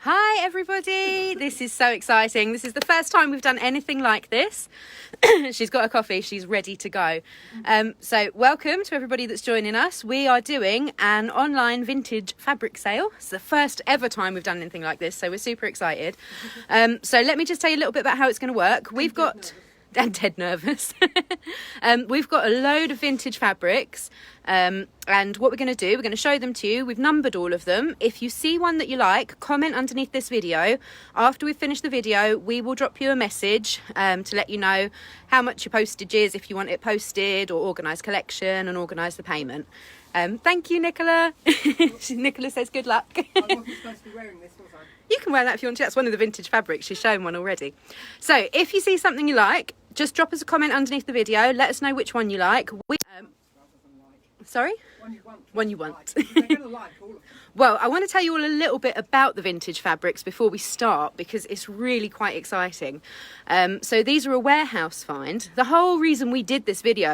Hi everybody, this is so exciting. This is the first time we've done anything like this. She's got a coffee, she's ready to go. So welcome to everybody that's joining us. We are doing an online vintage fabric sale. It's the first ever time we've done anything like this, so we're super excited. So let me just tell you a little bit about how it's going to work. We've got... I'm dead nervous. We've got a load of vintage fabrics, and what we're going to do, we're going to show them to you. We've numbered all of them. If you see one that you like, comment underneath this video. After we've finished the video, we will drop you a message to let you know how much your postage is, if you want it posted, or organise collection and organise the payment. Thank you, Nicola. Nicola says good luck. I wasn't supposed to be wearing this, was I? You can wear that if you want to. That's one of the vintage fabrics. She's shown one already. So if you see something you like, just drop us a comment underneath the video. Let us know which one you like. Sorry? One you want. They're going to like all of them. Well, I want to tell you all a little bit about the vintage fabrics before we start, because it's really quite exciting. So these are a warehouse find. The whole reason we did this video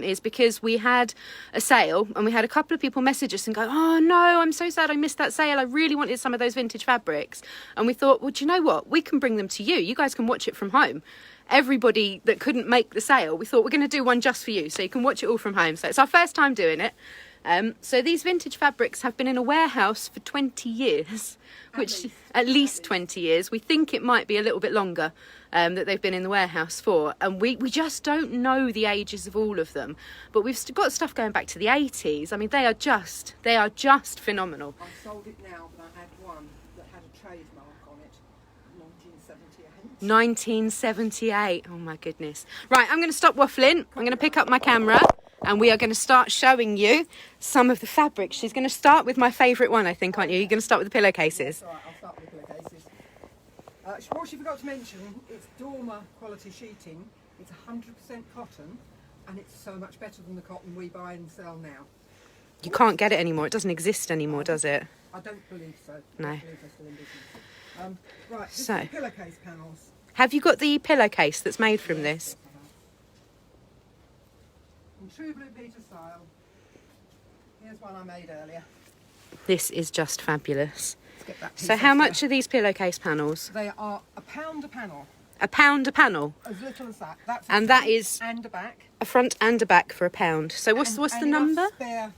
is because we had a sale and we had a couple of people message us and go, oh no, I'm so sad I missed that sale. I really wanted some of those vintage fabrics. And we thought, well, do you know what? We can bring them to you. You guys can watch it from home. Everybody that couldn't make the sale, we thought we're going to do one just for you so you can watch it all from home. So it's our first time doing it. So these vintage fabrics have been in a warehouse for 20 years, which at least 20 years. We think it might be a little bit longer that they've been in the warehouse for. And we just don't know the ages of all of them. But we've got stuff going back to the 80s. I mean, they are just phenomenal. I sold it now, but I had one that had a trademark on it, 1978. 1978. Oh my goodness. Right, I'm going to stop waffling. I'm going to pick up my camera and we are going to start showing you some of the fabrics. She's going to start with my favourite one, I think, aren't you? You're going to start with the pillowcases. That's all right, I'll start with the pillowcases. What she forgot to mention, it's Dormer quality sheeting. It's 100% cotton, and it's so much better than the cotton we buy and sell now. You can't get it anymore. It doesn't exist anymore, does it? I don't believe so. No. I don't believe they're still in business. Right, this So, is the pillowcase panels. Have you got the pillowcase that's made from this? In true Blue Peter style. Here's one I made earlier. This is just fabulous. Let's get that piece So how off much there. are these pillowcase panels? They are £1 a panel. £1 a panel? As little as that. That's And a that front is and a back. a front and a back for £1. So what's the And number? enough spare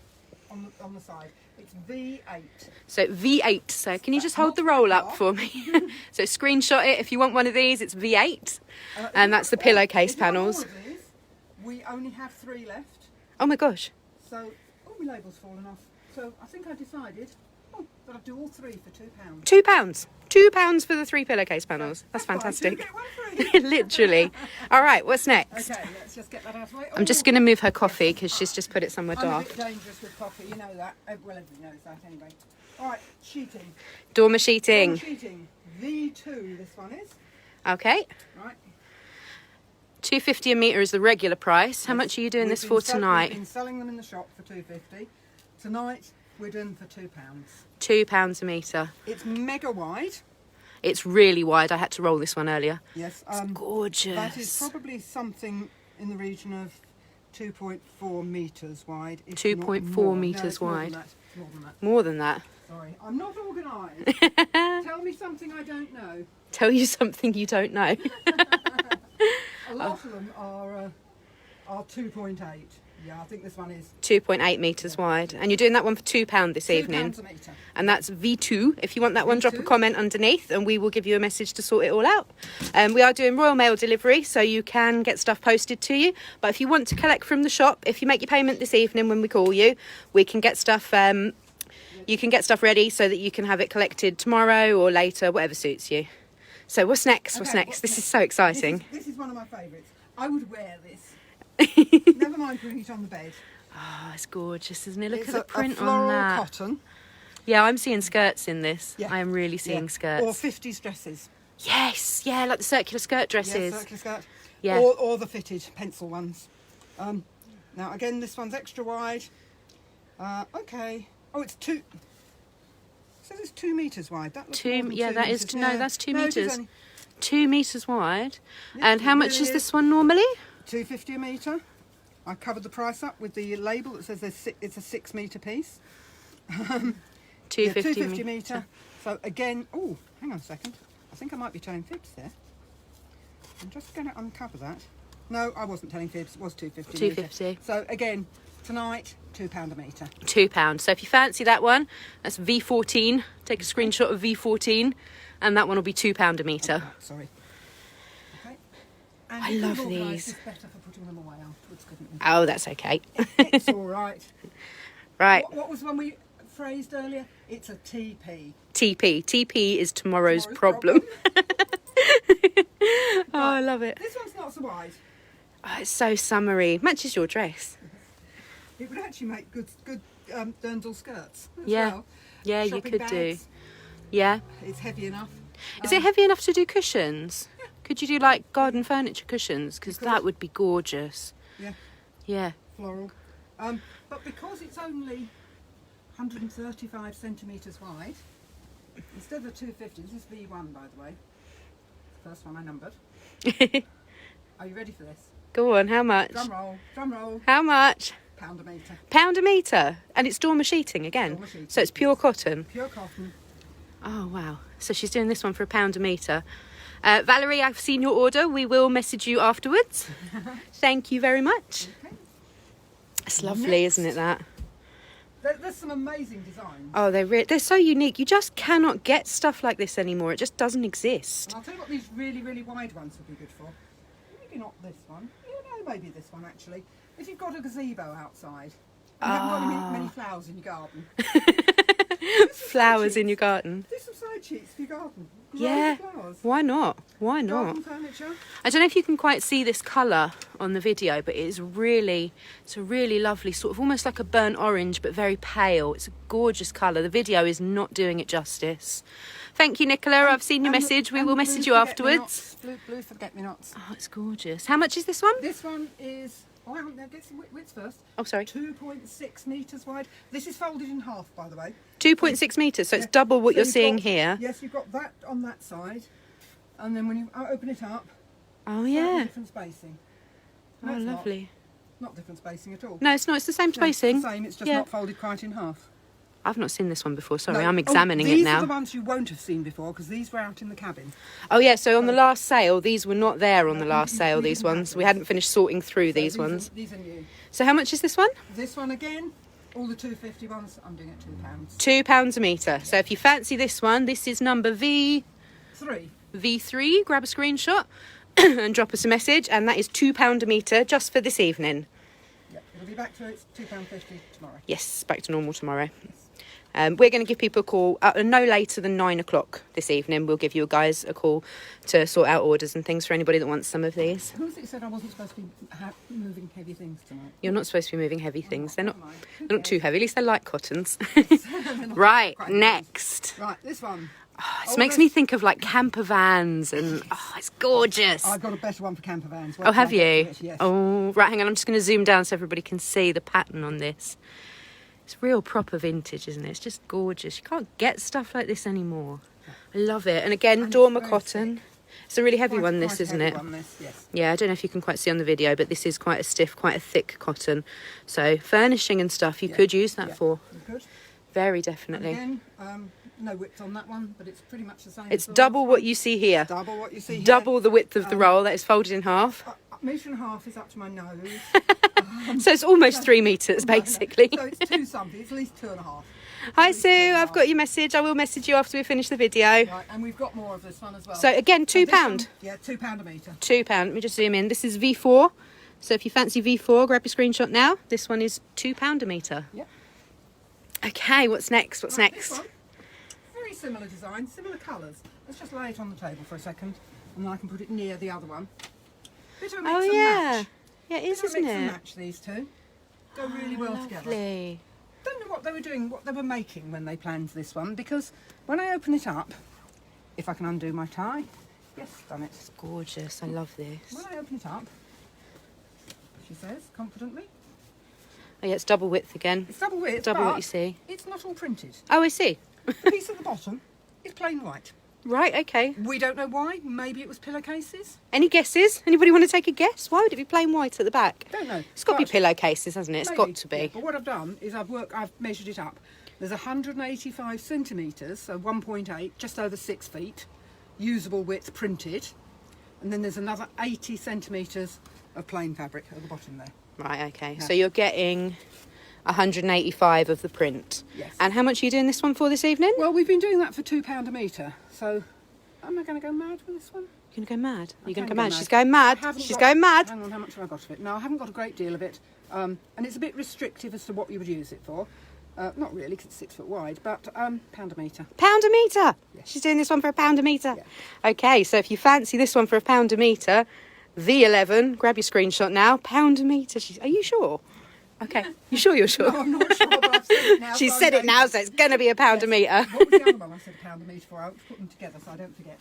on the side. It's V8. So V8. So can you just That's hold the not roll very up far. for me? So screenshot it if you want one of these. It's V8. And that's the If pillowcase you want all panels. of these, we only have 3 left. Oh my gosh. So, oh, my label's fallen off. So I think I decided that I'd do all 3 for £2. £2. £2 for the 3 pillowcase panels. That's Buy 2, fantastic. get 1 free. Literally. All right, what's next? Okay, let's just get that out of the way. I'm just going to move her coffee because she's just put it somewhere I'm a dark. bit dangerous with coffee, you know that. Well, everybody knows that anyway. All right, sheeting. Dormer sheeting. Sheeting. V2, this one is. Okay. Right. £2.50 a metre is the regular price. How much are you doing this for We've tonight? been selling them in the shop for £2.50. Tonight, we're doing for £2. £2 a metre. It's mega wide. It's really wide. I had to roll this one earlier. Yes. It's gorgeous. That is probably something in the region of 2.4 metres wide. if not 2.4 more. metres No, it's more wide. than that. It's more than that. More than that. Sorry, I'm not organised. Tell me something I don't know. Tell you something you don't know. A lot of them are 2.8. Yeah, I think this one is 2.8 metres wide. And you're doing that one for £2 this evening. £2 a metre. And that's V2. If you want that one, drop a V2. comment underneath and we will give you a message to sort it all out. We are doing Royal Mail delivery, so you can get stuff posted to you. But if you want to collect from the shop, if you make your payment this evening when we call you, we can get stuff... you can get stuff ready so that you can have it collected tomorrow or later, whatever suits you. So what's next? What's Okay, next? This is so exciting. This is one of my favourites. I would wear this. Never mind putting it on the bed. Oh, it's gorgeous, isn't it? Look It's at the a print floral on that. cotton. Yeah, I'm seeing skirts in this. Yeah. I am really seeing Yeah. skirts. Or 50s dresses. Yes, yeah, like the circular skirt dresses. Yes, circular skirt. Yeah. Or the fitted pencil ones. Now again, this one's extra wide. Okay. Oh, it's 2. It says it's 2 metres wide. That looks more than 2 that is metres. no, that's 2 No, it is metres. only 2 metres wide. Yeah, And how it much really is this is. one normally? £2.50 a metre. I covered the price up with the label that says it's a 6 metre piece. £2.50 2.50 metre. metre, So again, oh, hang on a second. I think I might be telling fibs there. I'm just going to uncover that. No, I wasn't telling fibs. It was 250. 250. So again, tonight, £2 a metre. £2. So if you fancy that one, that's V14. Take a screenshot of V14, and that one will be £2 a metre. Oh, sorry. Okay. And I you can love organise these. this better for putting them away afterwards, couldn't you? Oh, that's okay. It's all right. Right. What was the one we phrased earlier? It's a TP. TP. TP is tomorrow's problem. Oh, I love it. This one's not so wide. Oh, it's so summery. Matches your dress. It would actually make good dirndl skirts as Yeah. well. Yeah, you Shopping could bags. do. Yeah. It's heavy enough. Is it heavy enough to do cushions? Yeah. Could you do like garden furniture cushions? Because could. that would be gorgeous. Yeah, Yeah. floral. But because it's only 135 centimetres wide, instead of 250, this is V1 by the way. The first one I numbered. Are you ready for this? Go on, how much? Drum roll, drum roll. How much? £1 a metre. £1 a metre. And it's dormer sheeting again. Dormer sheeting, So it's pure cotton. Pure cotton. Oh, wow. So she's doing this one for £1 a metre. Valerie, I've seen your order. We will message you afterwards. Thank you very much. Okay. It's lovely, Next. isn't it, that? There's some amazing designs. Oh, they're so unique. You just cannot get stuff like this anymore. It just doesn't exist. And I'll tell you what these really, really wide ones would be good for. Maybe not this one. You know, maybe this one actually. If you've got a gazebo outside, and you haven't got many flowers in your garden. Flowers in your garden. Do some side sheets for your garden. Grow Yeah. flowers. Why not? Why not? Garden furniture. I don't know if you can quite see this colour on the video, but it's a really lovely sort of almost like a burnt orange, but very pale. It's a gorgeous colour. The video is not doing it justice. Thank you, Nicola. I've seen your message. We will message you afterwards. Blue forget-me-nots. Oh, it's gorgeous. How much is this one? This one is, oh, hang on, now get some widths first. Oh, sorry. 2.6 metres wide. This is folded in half, by the way. 2.6 metres, so it's Yeah. double what So you're you've seeing got- here. Yes, you've got that on that side. And then when you open it up, Oh, slightly yeah. different spacing. Oh, No, it's lovely. Not different spacing at all. No, it's not. It's the same No, it's spacing. the same, it's just Yeah. not folded quite in half. I've not seen this one before. Sorry, No. I'm Oh, examining it These are now. the ones you won't have seen before because these were out in the cabin. Oh, yeah. So on the last sale, these were not there on the No, last we sale, didn't these have ones. We these. hadn't finished sorting through So these ones. These are new. So how much is this one? This one again, all the 250 ones, I'm doing at £2. £2 a metre. So if you fancy this one, this is number Three. V3. Grab a screenshot and drop us a message. And that is £2 a metre just for this evening. Yep, it'll be back to its £2.50 tomorrow. Yes, back to normal tomorrow. We're going to give people a call no later than 9 o'clock this evening. We'll give you guys a call to sort out orders and things for anybody that wants some of these. Who was it said I wasn't supposed to be moving heavy things tonight? You're not supposed to be moving heavy things. They're not, Never mind. they're not too heavy. At least they're light cottons. They're not Right, quite heavy. next. Right, this one. This Oh, makes this- me think of like camper vans and it's gorgeous. I've got a better one for camper vans. Oh, have you? Yes. Oh, right, hang on. I'm just going to zoom down so everybody can see the pattern on this. It's real proper vintage, isn't it? It's just gorgeous. You can't get stuff like this anymore. I love it. And again, And it's dormer very cotton. It's a really heavy Quite- one, this, quite isn't heavy it? one, this, yes. Yeah, I don't know if you can quite see on the video, but this is quite a stiff, quite a thick cotton. So furnishing and stuff, you Yeah, could use that yeah. for. Good. Very And definitely. again, no width on that one, but it's pretty much the same. It's as the double last what one. you see here. Double what you see here. Double the width of the roll that is folded in half. A metre and a half is up to my nose. So it's almost 3 metres, basically. So it's two something. It's at least 2.5. Hi, Sue. I've got your message. I will message you after we finish the video. Right, and we've got more of this one as well. So again, So £2. this one- Yeah, £2 a metre. £2. Let me just zoom in. This is V4. So if you fancy V4, grab your screenshot now. This one is £2 a metre. Yep. Okay, what's next? What's Right, next? this one, very similar design, similar colours. Let's just lay it on the table for a second, and then I can put it near the other one. Bit of a mix Oh and yeah, match. yeah, it is, Bit of a isn't mix and it? match these two. Go really well together. Lovely. Don't know what they were doing, what they were making when they planned this one, because when I open it up, if I can undo my tie, yes, done it. It's gorgeous. I love this. When I open it up, she says confidently, Oh yeah, it's double width again. it's double width, Double but what you see. it's not all printed. Oh, I see. The piece at the bottom is plain white. Right, okay. We don't know why. Maybe it was pillowcases. Any guesses? Anybody want to take a guess? Why would it be plain white at the back? Don't know. It's got to be But pillowcases, hasn't it? It's maybe, got to be. yeah, but what I've done is I've measured it up. There's 185 centimetres, so 1.8, just over 6 feet, usable width printed. And then there's another 80 centimetres of plain fabric at the bottom there. Right, okay. Yeah. So you're getting 185 of the print. Yes. And how much are you doing this one for this evening? Well, we've been doing that for £2 a metre, so am I going to go mad with this one? You're going to go mad. I You're going to can go go mad. mad. She's going mad. She's going mad. Hang on, how much have I got of it? No, I haven't got a great deal of it. And it's a bit restrictive as to what you would use it for. Not really, because it's 6 foot wide, but £1 a metre. Pound a metre. Yeah. She's doing this one for £1 a metre. Yeah. Okay, so if you fancy this one for £1 a metre, V11, grab your screenshot now. £1 a metre. Are you sure? Okay. You sure you're sure? No, I'm not sure, but I've said it now. She's so said I'm it now, so it's going to be £1 a metre. What was the other one I said £1 a metre for? I'll put them together so I don't forget.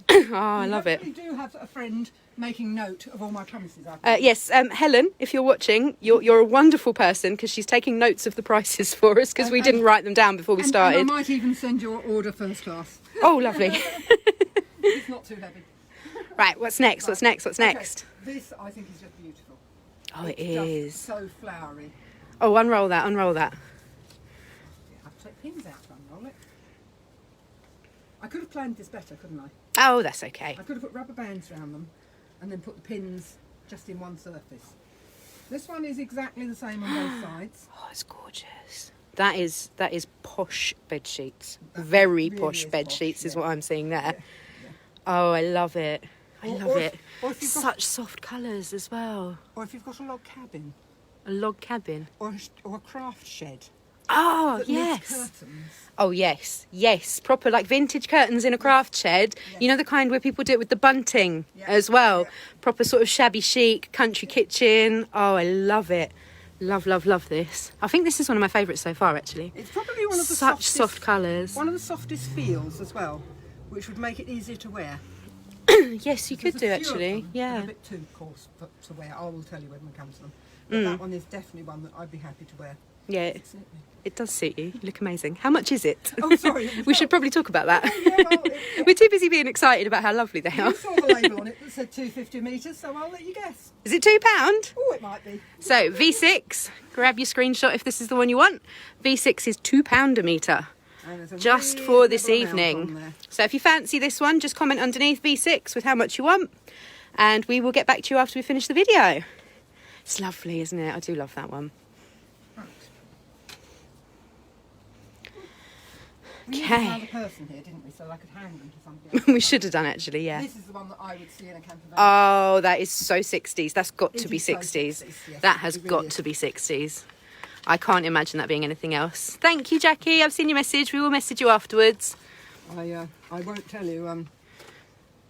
Oh, I love it. I do have a friend making note of all my promises. Yes, Helen, if you're watching, you're a wonderful person because she's taking notes of the prices for us because we didn't write them down before we started. And I might even send your order first class. Oh, lovely. It's not too heavy. Right, what's next? What's next? What's next? Okay, this I think is just beautiful. Oh, it It's is. just so flowery. Oh, unroll that, unroll that. Yeah, I have to take pins out to unroll it. I could have planned this better, couldn't I? Oh, that's okay. I could have put rubber bands around them and then put the pins just in one surface. This one is exactly the same on both sides. Oh, it's gorgeous. That is posh bed sheets. Very really posh is bed posh, sheets is yeah. what I'm seeing there. Yeah, yeah. Oh, I love it. I Or- love or it. if- or if you've got- Such soft colours as well. Or if you've got a log cabin A log cabin. or a craft shed. Oh, that needs yes. curtains. Oh, yes. Yes. Proper, like, vintage curtains in a craft shed. Yeah. You know, the kind where people do it with the bunting Yeah. as well. Yeah. Proper sort of shabby chic, country kitchen. Oh, I love it. Love, love, love this. I think this is one of my favourites so far, actually. It's probably one of the Such softest, soft colours. one of the softest feels as well, which would make it easier to wear. Yes, you could There's do, a few of actually. them that are Yeah. a bit too coarse to wear. I will tell you when it comes to them. But that one is definitely one that I'd be happy to wear. Yeah, Does it suit me? it does suit you. You look amazing. How much is it? Oh, sorry. We should probably talk about that. Yeah, well, We're too busy being excited about how lovely they are. you saw the label on it that said 250 metres, so I'll let you guess. Is it £2? Oh, it might be. So V6, grab your screenshot if this is the one you want. V6 is £2 a metre, And there's a just for this reasonable amount on evening. there. So if you fancy this one, just comment underneath V6 with how much you want, and we will get back to you after we finish the video. It's lovely, isn't it? I do love that one. Right. We Okay. had a person here, didn't we? So I could hang them to something. We should have done actually, yeah. This is the one that I would see in a camper van. Oh, that is so 60s. That's got to It be is so 60s. 60s, yes, That has it really got is. to be 60s. I can't imagine that being anything else. Thank you, Jackie. I've seen your message. We will message you afterwards. I won't tell you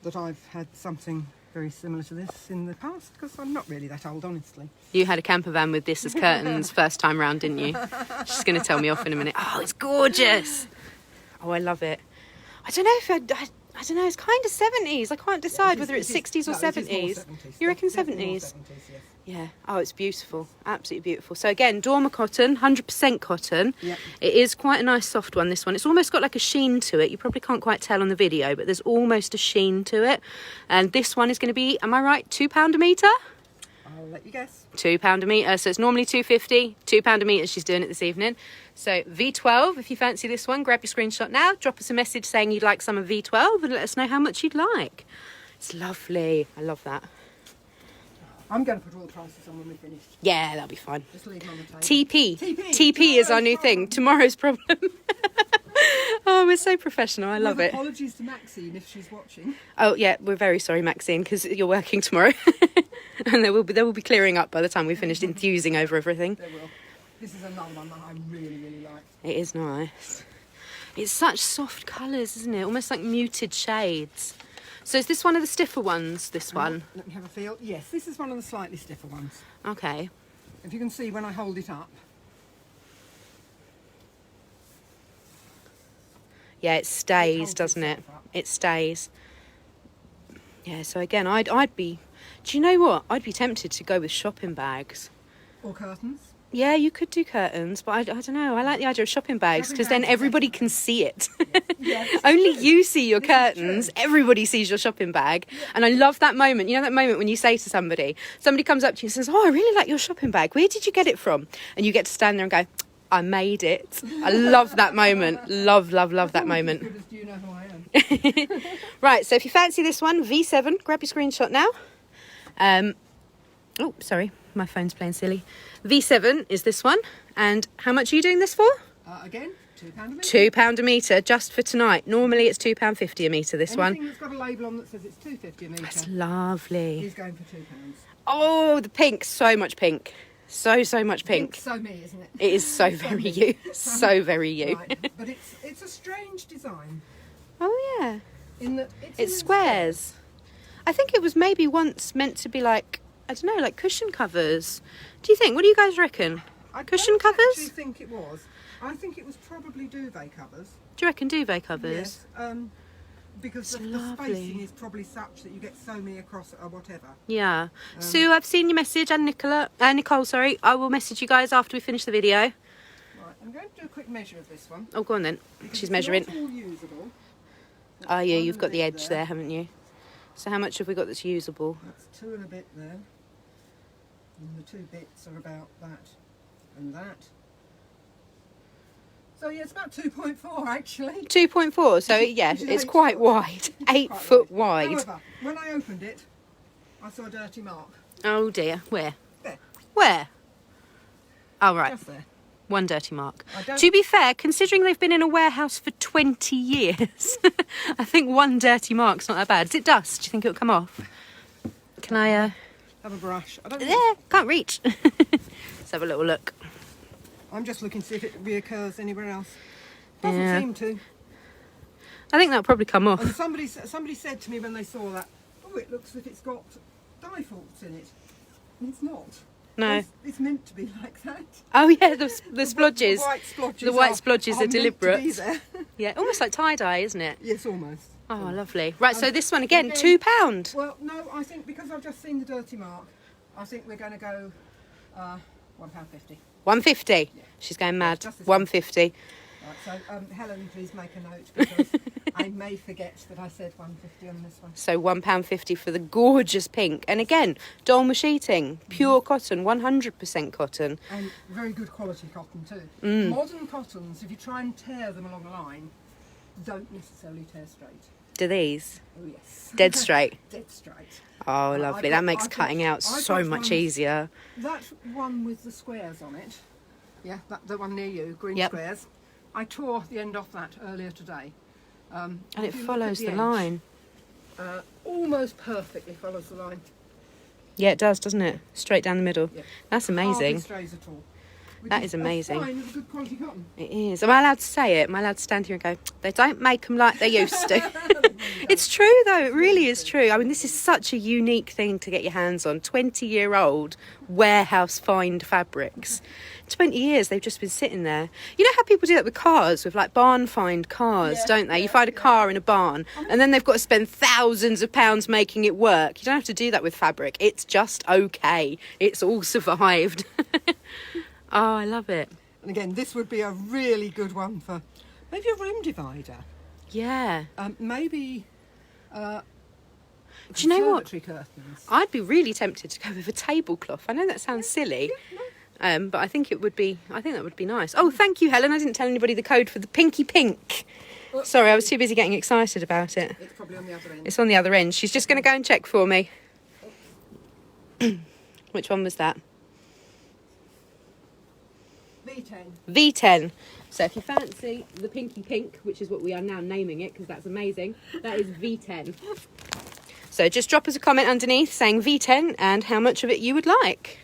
that I've had something very similar to this in the past because I'm not really that old, honestly. You had a camper van with this as curtains first time round, didn't you? She's going to tell me off in a minute. Oh, it's gorgeous. Oh, I love it. I don't know if I don't know. It's kind of 70s. I can't decide whether it's 60s or 70s. You reckon 70s? Yes. Yeah. Oh, it's beautiful. Absolutely beautiful. So again, Dormer cotton, 100% cotton. Yep. It is quite a nice soft one, this one. It's almost got like a sheen to it. You probably can't quite tell on the video, but there's almost a sheen to it. And this one is going to be, am I right, £2 a metre? I'll let you guess. £2 a metre. So it's normally £2.50. £2 a metre she's doing it this evening. So V12, if you fancy this one, grab your screenshot now. Drop us a message saying you'd like some of V12 and let us know how much you'd like. It's lovely. I love that. I'm going to put all the prices on when we're finished. Yeah, that'll be fine. Just leave them on the table. TP. TP. TP is our new Tomorrow's thing. Tomorrow's problem. Oh, we're so professional. I love With it. Apologies to Maxine if she's watching. Oh, yeah, we're very sorry, Maxine, because you're working tomorrow. And there will be clearing up by the time we've finished enthusing over everything. There will. This is another one that I really, really like. It is nice. It's such soft colours, isn't it? Almost like muted shades. So is this one of the stiffer ones, this one? Let me have a feel. Yes, this is one of the slightly stiffer ones. Okay. If you can see when I hold it up. Yeah, it stays, holds doesn't it? itself up. It stays. Yeah, so again, I'd be... Do you know what? I'd be tempted to go with shopping bags. Or curtains. Yeah, you could do curtains, but I don't know. I like the idea of shopping bags Shopping because then bags is everybody better. can see it. Yes. Only you see your This is curtains. true. Everybody sees your shopping bag. And I love that moment. You know that moment when you say to somebody comes up to you and says, oh, I really like your shopping bag. Where did you get it from? And you get to stand there and go, I made it. I love that moment. Love that moment. As good as do you know who I am? Right, so if you fancy this one, V7, grab your screenshot now. Oh, sorry, my phone's playing silly. V7 is this one. And how much are you doing this for? Again, £2 a metre. £2 a metre, just for tonight. Normally it's £2.50 a metre, this one. Anything that's got a label on that says it's £2.50 a metre. That's lovely. Is going for £2. Oh, the pink, so much pink. So much pink. It's so me, isn't it? It is so very you. So very you. Right. But it's a strange design. Oh, yeah. In that It's squares. I think it was maybe once meant to be like, I don't know, like cushion covers. Do you think? What do you guys reckon? Cushion covers? I actually think it was. I think it was probably duvet covers. Do you reckon duvet covers? Yes. Because the lovely. spacing is probably such that you get so many across or whatever. Yeah. Sue, I've seen your message, and Nicole, sorry. I will message you guys after we finish the video. Right, I'm going to do a quick measure of this one. Oh, go on then. Because She's it's measuring. not all usable. Oh, yeah, One you've got the and a bit edge there, haven't you? So how much have we got that's usable? That's 2 and a bit there. And the 2 bits are about that and that. So yeah, it's about 2.4 actually. 2.4, so yeah, Which is it's 8 quite foot. wide. 8 Quite foot wide. However, when I opened it, I saw a dirty mark. Oh dear, where? There, Where? Oh, right. just there. One dirty mark. I don't- To be fair, considering they've been in a warehouse for 20 years, I think one dirty mark's not that bad. Is it dust? Do you think it'll come off? Can I, Have a brush. I don't think there, can't reach. Let's have a little look. I'm just looking to see if it reoccurs anywhere else. Doesn't Yeah. seem to. I think that'll probably come off. And somebody said to me when they saw that, oh, it looks as if it's got dye faults in it. And it's not. No. It's meant to be like that. Oh yeah, the splodges. The white splodges. The white splodges are meant to be deliberate. there. Yeah, almost like tie-dye, isn't it? Yes, almost. Oh, lovely. Right, so this one again, again- £2. Well, no, I think because I've just seen the dirty mark, I think we're going to go £1.50. £1.50. Yeah. She's going mad. just this one. £1.50. Right, so Helen, please make a note because I may forget that I said £1.50 on this one. So £1.50 for the gorgeous pink. And again, Dolma sheeting, pure cotton, 100% cotton. And very good quality cotton too. Mm. Modern cottons, if you try and tear them along a line, don't necessarily tear straight. Do these? Oh yes. Dead straight. Dead straight. Oh, lovely. That makes I've got- cutting out I've so got much ones- easier. That one with the squares on it, yeah, the one near you, green Yep. squares, I tore the end off that earlier today. And if it you look at follows the edge, line. Almost perfectly follows the line. Yeah, it does, doesn't it? Straight down the middle. Yeah. That's Hardly amazing. strays at all. Which That is amazing. A sign of good quality cotton. It is. Am I allowed to say it? Am I allowed to stand here and go, they don't make them like they used to? It's true, though. It really is true. I mean, this is such a unique thing to get your hands on. 20-year-old warehouse find fabrics. 20 years they've just been sitting there. You know how people do that with cars, with like barn find cars, Yeah, don't they? You yeah, find a yeah. car in a barn and then they've got to spend thousands of pounds making it work. You don't have to do that with fabric. It's just okay. It's all survived. Oh, I love it. And again, this would be a really good one for maybe a room divider. Yeah. Maybe Do you know what? conservatory curtains. I'd be really tempted to go with a tablecloth. I know that sounds silly, but I think it would be. I think that would be nice. Oh, thank you, Helen. I didn't tell anybody the code for the pinky pink. Sorry, I was too busy getting excited about it. It's probably on the other end. It's on the other end. She's just going to go and check for me. Which one was that? V10. V10. So if you fancy the pinky pink, which is what we are now naming it because that's amazing, that is V10. So just drop us a comment underneath saying V10 and how much of it you would like.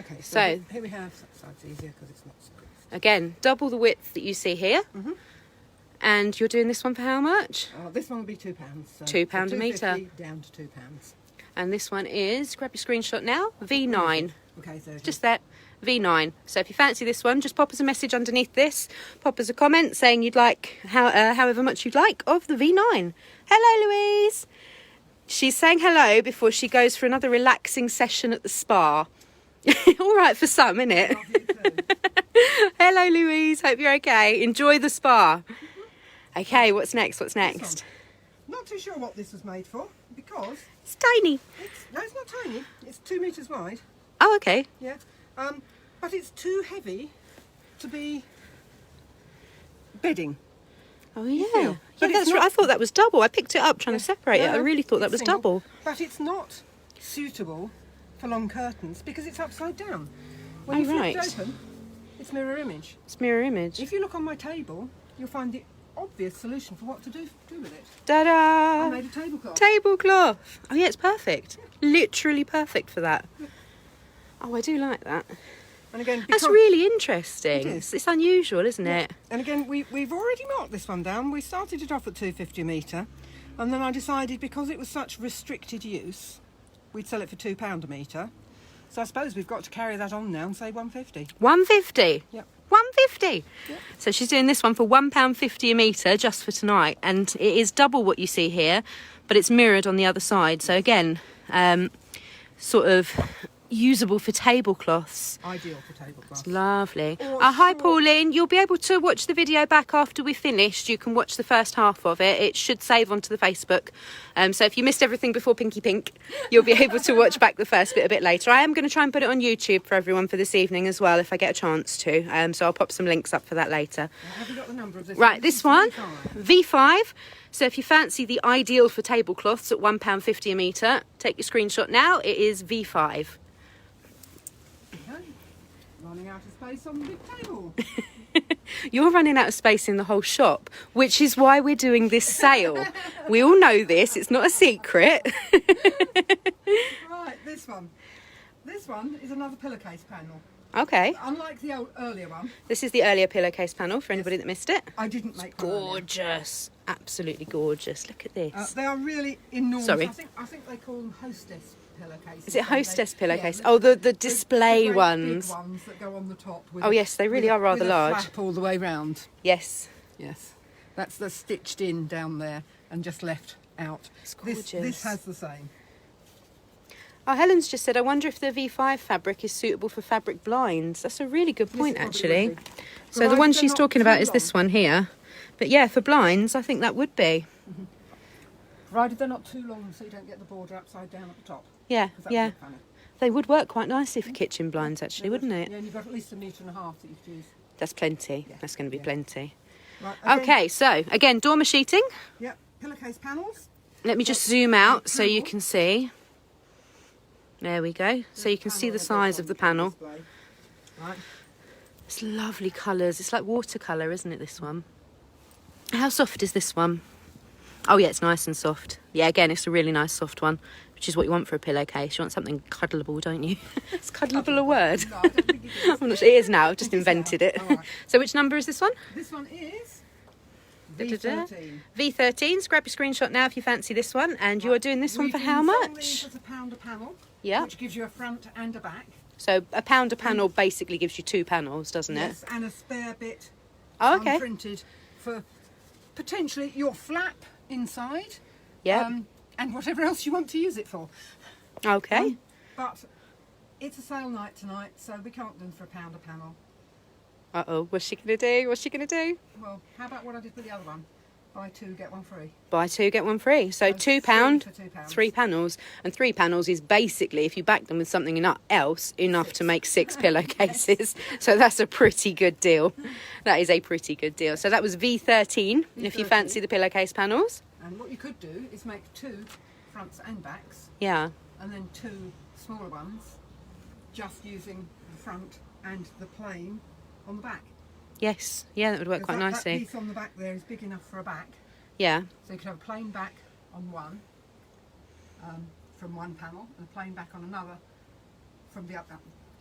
Okay, So- here we have, that side's easier because it's not split. Again, double the width that you see here. Mm-hmm. And you're doing this one for how much? This one will be £2. So £2 a metre. £2.50 down to £2. And this one is, grab your screenshot now, V9. Okay, so Just that, V9. So if you fancy this one, just pop us a message underneath this. Pop us a comment saying you'd like however much you'd like of the V9. Hello, Louise. She's saying hello before she goes for another relaxing session at the spa. All right for some, innit? Love you too. Hello, Louise. Hope you're okay. Enjoy the spa. Okay, what's next? What's next? Not too sure what this was made for because It's tiny. it's not tiny. It's 2 metres wide. Oh, okay. Yeah. But it's too heavy to be bedding. Oh yeah, feel. yeah. But it's That's not- right. I thought that was double. I picked it up trying to separate it. I No, really thought that it's was single, double. But it's not suitable for long curtains because it's upside down. Oh, When you flip right. it open, it's mirror image. It's mirror image. If you look on my table, you'll find the obvious solution for what to do with it. I Ta-da! made a tablecloth. Tablecloth. Oh yeah, it's perfect. Literally perfect for that. Oh, I do like that. And again, That's because- really interesting. It is. It's unusual, isn't it? And again, we've already marked this one down. We started it off at 250 a metre, and then I decided because it was such restricted use, we'd sell it for £2 a metre. So I suppose we've got to carry that on now and say 150. 150. Yep. 150. Yep. So she's doing this one for £1.50 a metre just for tonight, and it is double what you see here, but it's mirrored on the other side. So again, sort of usable for tablecloths. Ideal for tablecloths. Lovely. Or Hi, short- Pauline. You'll be able to watch the video back after we've finished. You can watch the first half of it. It should save onto the Facebook. So if you missed everything before Pinky Pink, you'll be able to watch back the first bit a bit later. I am going to try and put it on YouTube for everyone for this evening as well, if I get a chance to. So I'll pop some links up for that later. Have you got the number of this? Right, this is one, 25. V5. So if you fancy the ideal for tablecloths at £1.50 a metre, take your screenshot now. It is V5. Okay. Running out of space on the big table. You're running out of space in the whole shop, which is why we're doing this sale. We all know this, it's not a secret. Right, this one. This one is another pillowcase panel. Okay, Unlike the earlier one, this is the earlier pillowcase panel for anybody that missed it. I didn't make one earlier. Gorgeous, absolutely gorgeous. Look at this. They are really enormous. Sorry. I think they call them hostess pillowcases. Is it don't they? hostess pillowcase? Yeah, Oh, the display great ones. Big ones that go on the top. With Oh, yes, they really are rather with a large. flap all the way round. Yes. Yes, that's the stitched in down there and just left out. It's This gorgeous. has the same. Oh, Helen's just said, I wonder if the V5 fabric is suitable for fabric blinds. That's a really good point, Yes, it actually. probably would be. So the Provided one they're she's not talking too about is this long. one here. But yeah, for blinds, I think that would be. Provided they're not too long so you don't get the border upside down at the top. Yeah, 'cause that would yeah. look funny. They would work quite nicely for kitchen blinds, actually, wouldn't it? Yeah, and you've got at least 1.5 metres that you could use. That's plenty. Yeah, That's going to be yeah. plenty. Right, again, Okay, so again, dormer sheeting. Yep, pillowcase panels. Let me just zoom out so you can see. There we go. So you can see the size of the panel. Right. It's lovely colours. It's like watercolour, isn't it, this one? How soft is this one? Oh, yeah, it's nice and soft. Yeah, again, it's a really nice soft one, which is what you want for a pillowcase. You want something cuddleable, don't you? Is cuddleable a word? No, I don't think it is. I'm not sure. It is now. I've just It is now. invented it. All right. So which number is this one? This one is Da-da-da. V13. V13. So grab your screenshot now if you fancy this one. And you're doing this one We've for been how selling these much? as £1 a panel, Yeah. which gives you a front and a back. So £1 a panel basically gives you 2 panels, doesn't it? Yes, and a spare bit Oh, okay. unprinted for potentially your flap inside. Yeah. And whatever else you want to use it for. Okay. But it's a sale night tonight, so we can't do them for £1 a panel. Uh-oh. What's she going to do? What's she going to do? Well, how about what I did with the other one? Buy 2, get 1 free. Buy 2, get 1 free. So So £2, 3 for £2. 3 panels. And 3 panels is basically, if you back them with something else, enough to make 6 pillowcases. So that's a pretty good deal. That is a pretty good deal. So that was V13, if you V13. fancy the pillowcase panels. And what you could do is make 2 fronts and backs, Yeah. and then 2 smaller ones, just using the front and the plain on the back. Yes. Yeah, that would work quite That nicely. piece on the back there is big enough for a back, Yeah. so you could have a plain back on one from one panel, and a plain back on another from the other.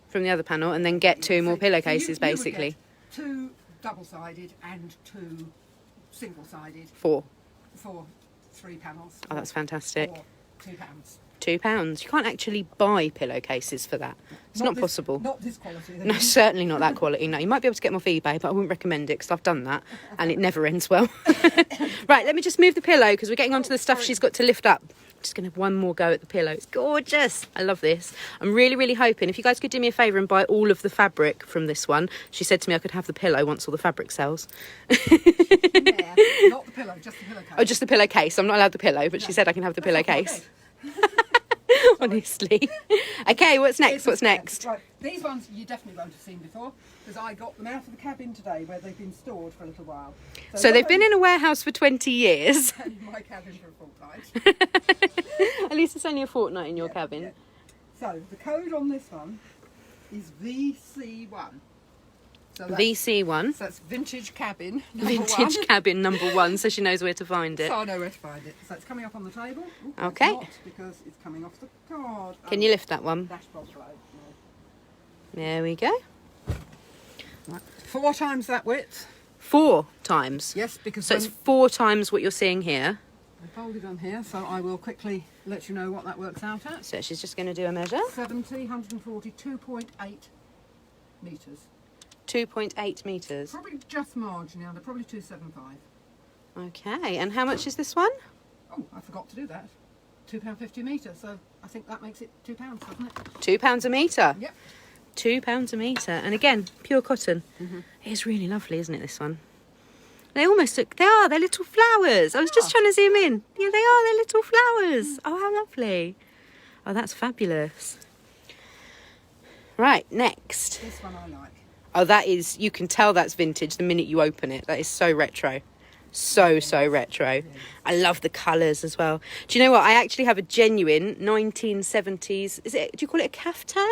From the other panel, and then get 2 more So pillowcases, you would basically. get 2 double-sided and 2 single-sided 4. for 3 panels. Oh, that's fantastic. Or £2. £2. You can't actually buy pillowcases for that. It's not this- possible. Not this quality. No, certainly not that quality. No, you might be able to get them off eBay, but I wouldn't recommend it because I've done that and it never ends well. Right, let me just move the pillow because we're getting onto the stuff she's got to lift up. Just going to have one more go at the pillow. It's gorgeous. I love this. I'm really, really hoping if you guys could do me a favour and buy all of the fabric from this one. She said to me I could have the pillow once all the fabric sells. Yeah, not the pillow, just the pillowcase. Oh, just the pillowcase. I'm not allowed the pillow, but she said I can have the pillowcase. honestly. Okay, what's next? What's next? Right, these ones you definitely won't have seen before because I got them out of the cabin today where they've been stored for a little while. So they've been in a warehouse for 20 years. in my cabin for a fortnight. At least it's only a fortnight in your cabin. Yeah. So the code on this one is VC1. So VC1. So that's vintage cabin Vintage cabin number 1, so she knows where to find it. So I know where to find it. So it's coming up on the table. Ooh, Okay. It's not because it's coming off the card. Can you lift that one? Dashboard flow. No. There we go. Right. 4 times that width. 4 times. Yes, because So it's 4 times what you're seeing here. I folded on here, so I will quickly let you know what that works out at. So she's just going to do a measure. 70, 140, 2.8 metres. 2.8 metres. Probably just marginally under, probably 275. Okay, and how much is this one? Oh, I forgot to do that. £2.50 a metre, so I think that makes it £2, doesn't it? £2 a metre. Yep. £2 a metre. And again, pure cotton. It's really lovely, isn't it, this one? They almost look, they're little flowers. I was just trying to zoom in. Yeah, they're little flowers. Oh, how lovely. Oh, that's fabulous. Right, next. This one I like. Oh, that is, you can tell that's vintage the minute you open it. That is so retro. So retro. I love the colours as well. Do you know what? I actually have a genuine 1970s, do you call it a caftan?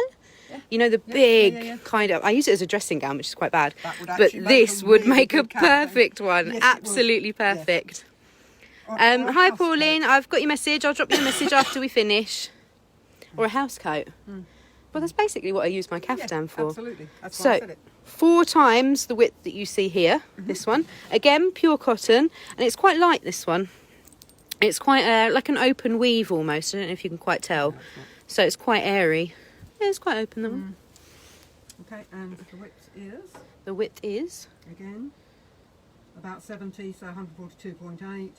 Yeah. You know, the big kind of, I use it as a dressing gown, which is quite bad. But this would make a perfect one. Yes, absolutely perfect. Yes. Hi, Pauline. I've got your message. I'll drop you a message after we finish. Or a house coat. Well, that's basically what I use my caftan for. Absolutely. That's why I So, said it. 4 times the width that you see here, this one. Again, pure cotton, and it's quite light, this one. It's quite like an open weave almost. I don't know if you can quite tell. So it's quite airy. Yeah, it's quite open, that one. Okay, and the width is? The width is? Again, about 70, so 142.8.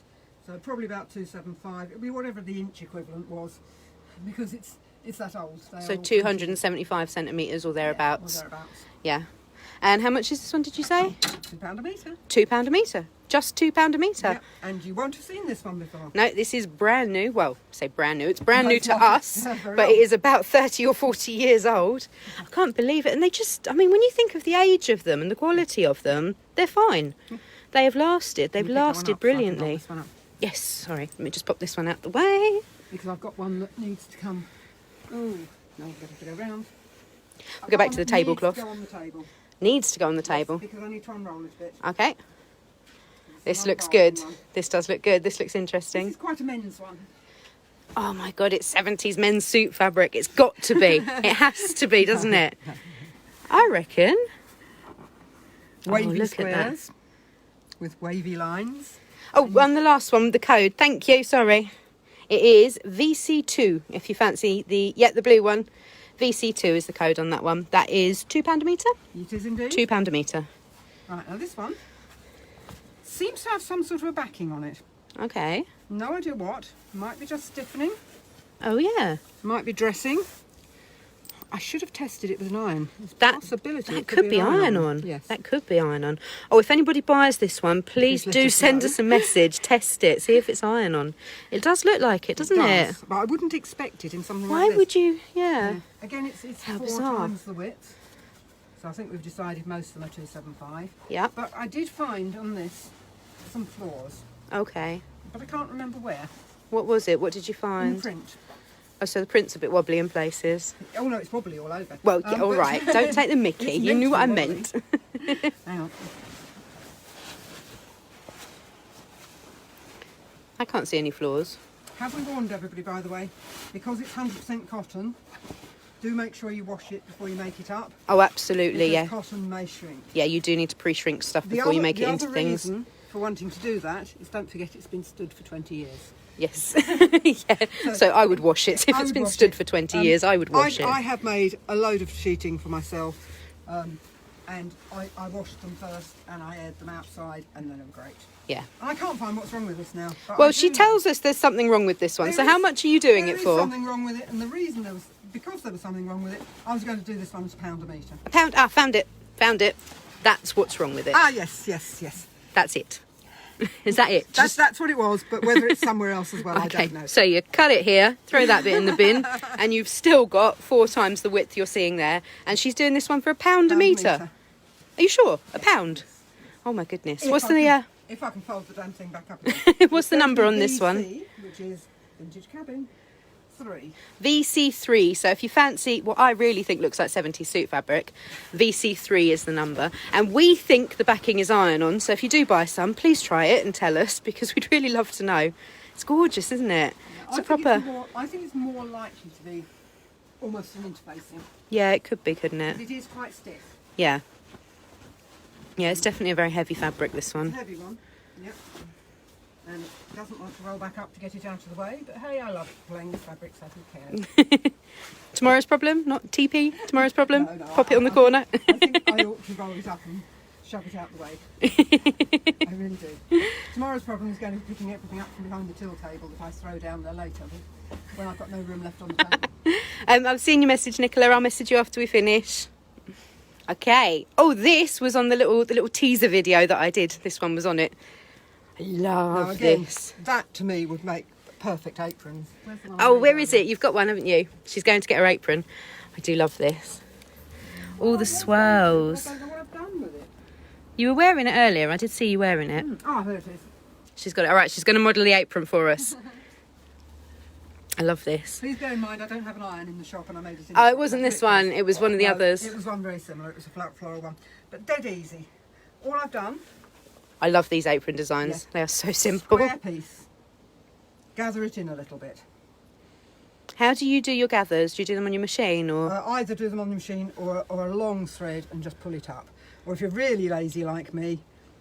So probably about 275. It'll be whatever the inch equivalent was, because it's that old. So 275 centimetres or thereabouts. Yeah, or thereabouts. Yeah. And how much is this one, did you say? £2 a metre. £2 a metre. Just £2 a metre. Yeah, and you won't have seen this one before. No, this is brand new. Well, I say brand new. It's brand new it's to not. us, Yeah, very but old. it is about 30 or 40 years old. I can't believe it. And they just, I mean, when you think of the age of them and the quality of them, they're fine. They have lasted. They've Can you pick that one lasted up so I can roll brilliantly. this one up? Yes, sorry. Let me just pop this one out the way. Because I've got one that needs to come. Oh, no, I've got to go round. We'll go back to the tablecloth. Go on the table. Needs to go on the table. Because I need to unroll it a bit. Okay. This It's looks an good. unrolled one. This does look good. This looks This interesting. is quite a men's one. Oh my God, it's 70s men's suit fabric. It's got to be. It has to be, doesn't it? I reckon. Wavy look at that. squares with wavy lines. Oh, and the last one, the code. Thank you, sorry. It is VC2, if you fancy the blue one. VC2 is the code on that one. That is £2 a metre? It is indeed. £2 a metre. Right, now this one seems to have some sort of a backing on it. Okay. No idea what. Might be just stiffening. Oh, yeah. Might be dressing. I should have tested it with an iron. There's a That possibility. That it could be iron on. Yes. That could be iron on. Oh, if anybody buys this one, please let do us send know. us a message, test it, see if it's iron on. It does look like it, doesn't it? does, but I wouldn't expect it in something Why like this. would you? Yeah. Again, it's How 4 bizarre. times the width. So I think we've decided most of them are 275. Yeah. But I did find on this some flaws, Okay. but I can't remember where. What was it? What did you In find? the print. Oh, so the print's a bit wobbly in places. Oh no, it's probably all over. Well, yeah, all but- right. Don't take the mickey. It's You knew what I meant to be meant. Hang on. I can't see any flaws. Have we warned everybody, by the way, because it's 100% cotton, do make sure you wash it before you make it up. Oh, absolutely, Because yeah. cotton may shrink. Yeah, you do need to pre-shrink stuff before you make it into things. The other reason for wanting to do that is don't forget it's been stood for 20 years. Yes. Yeah. So I would wash it. If I it's would been wash stood it. for 20 years, I would wash it. I have made a load of sheeting for myself, and I washed them first and I aired them outside, and then they were great. Yeah. And I can't find what's wrong with this now. but Well, I she do know tells us there's something wrong with this one. there So how is- much are you doing there it is for? something wrong with it, and the reason because there was something wrong with it, I was going to do this one as £1 a metre. Found it. Found it. That's what's wrong with it. Ah, yes. That's it. Is that it? That's what it was, but whether it's somewhere else as well, I Okay, don't know. so you cut it here, throw that bit in the bin, and you've still got 4 times the width you're seeing there. And she's doing this one for £1 a metre. Are you sure? £1? Oh my goodness. What's the if I can fold the damn thing back up again. what's the number on this one? VC, which is vintage cabin 3. VC3. So if you fancy what I really think looks like 70s suit fabric, VC3 is the number. And we think the backing is iron-on. So if you do buy some, please try it and tell us, because we'd really love to know. It's gorgeous, isn't it? It's a proper. I think it's more likely to be almost an interfacing. Yeah, it could be, couldn't it? It is quite stiff. Yeah. Yeah, it's definitely a very heavy fabric, this It's a one. heavy one. Yep. And it doesn't want to roll back up to get it out of the way, but hey, I love playing with fabrics, I don't care. Tomorrow's problem, not TP. Tomorrow's problem. No, Pop it on the corner. I think I ought to roll it up and shove it out the way. I really do. Tomorrow's problem is going to be picking everything up from behind the till table that I throw down there later when I've got no room left on the table. I've seen your message, Nicola. I'll message you after we finish. Okay. Oh, this was on the little teaser video that I did. This one was on it. I love Now again, this. that to me would make perfect aprons. Oh, where is it? You've got one, haven't you? She's going to get her apron. I do love this. All the swirls. I don't know what I've done with it. You were wearing it earlier. I did see you wearing it. Oh, there it is. She's got it. All right, she's going to model the apron for us. I love this. Please bear in mind, I don't have an iron in the shop, and I made it in. Oh, it wasn't this one. It was one of the No, others. It was one very similar. It was a flat floral one, but dead easy. All I've done, I love these apron designs. They are so simple. square piece. Gather it in a little bit. How do you do your gathers? Do you do them on your machine or? Either do them on the machine or a long thread and just pull it up. Or if you're really lazy like me,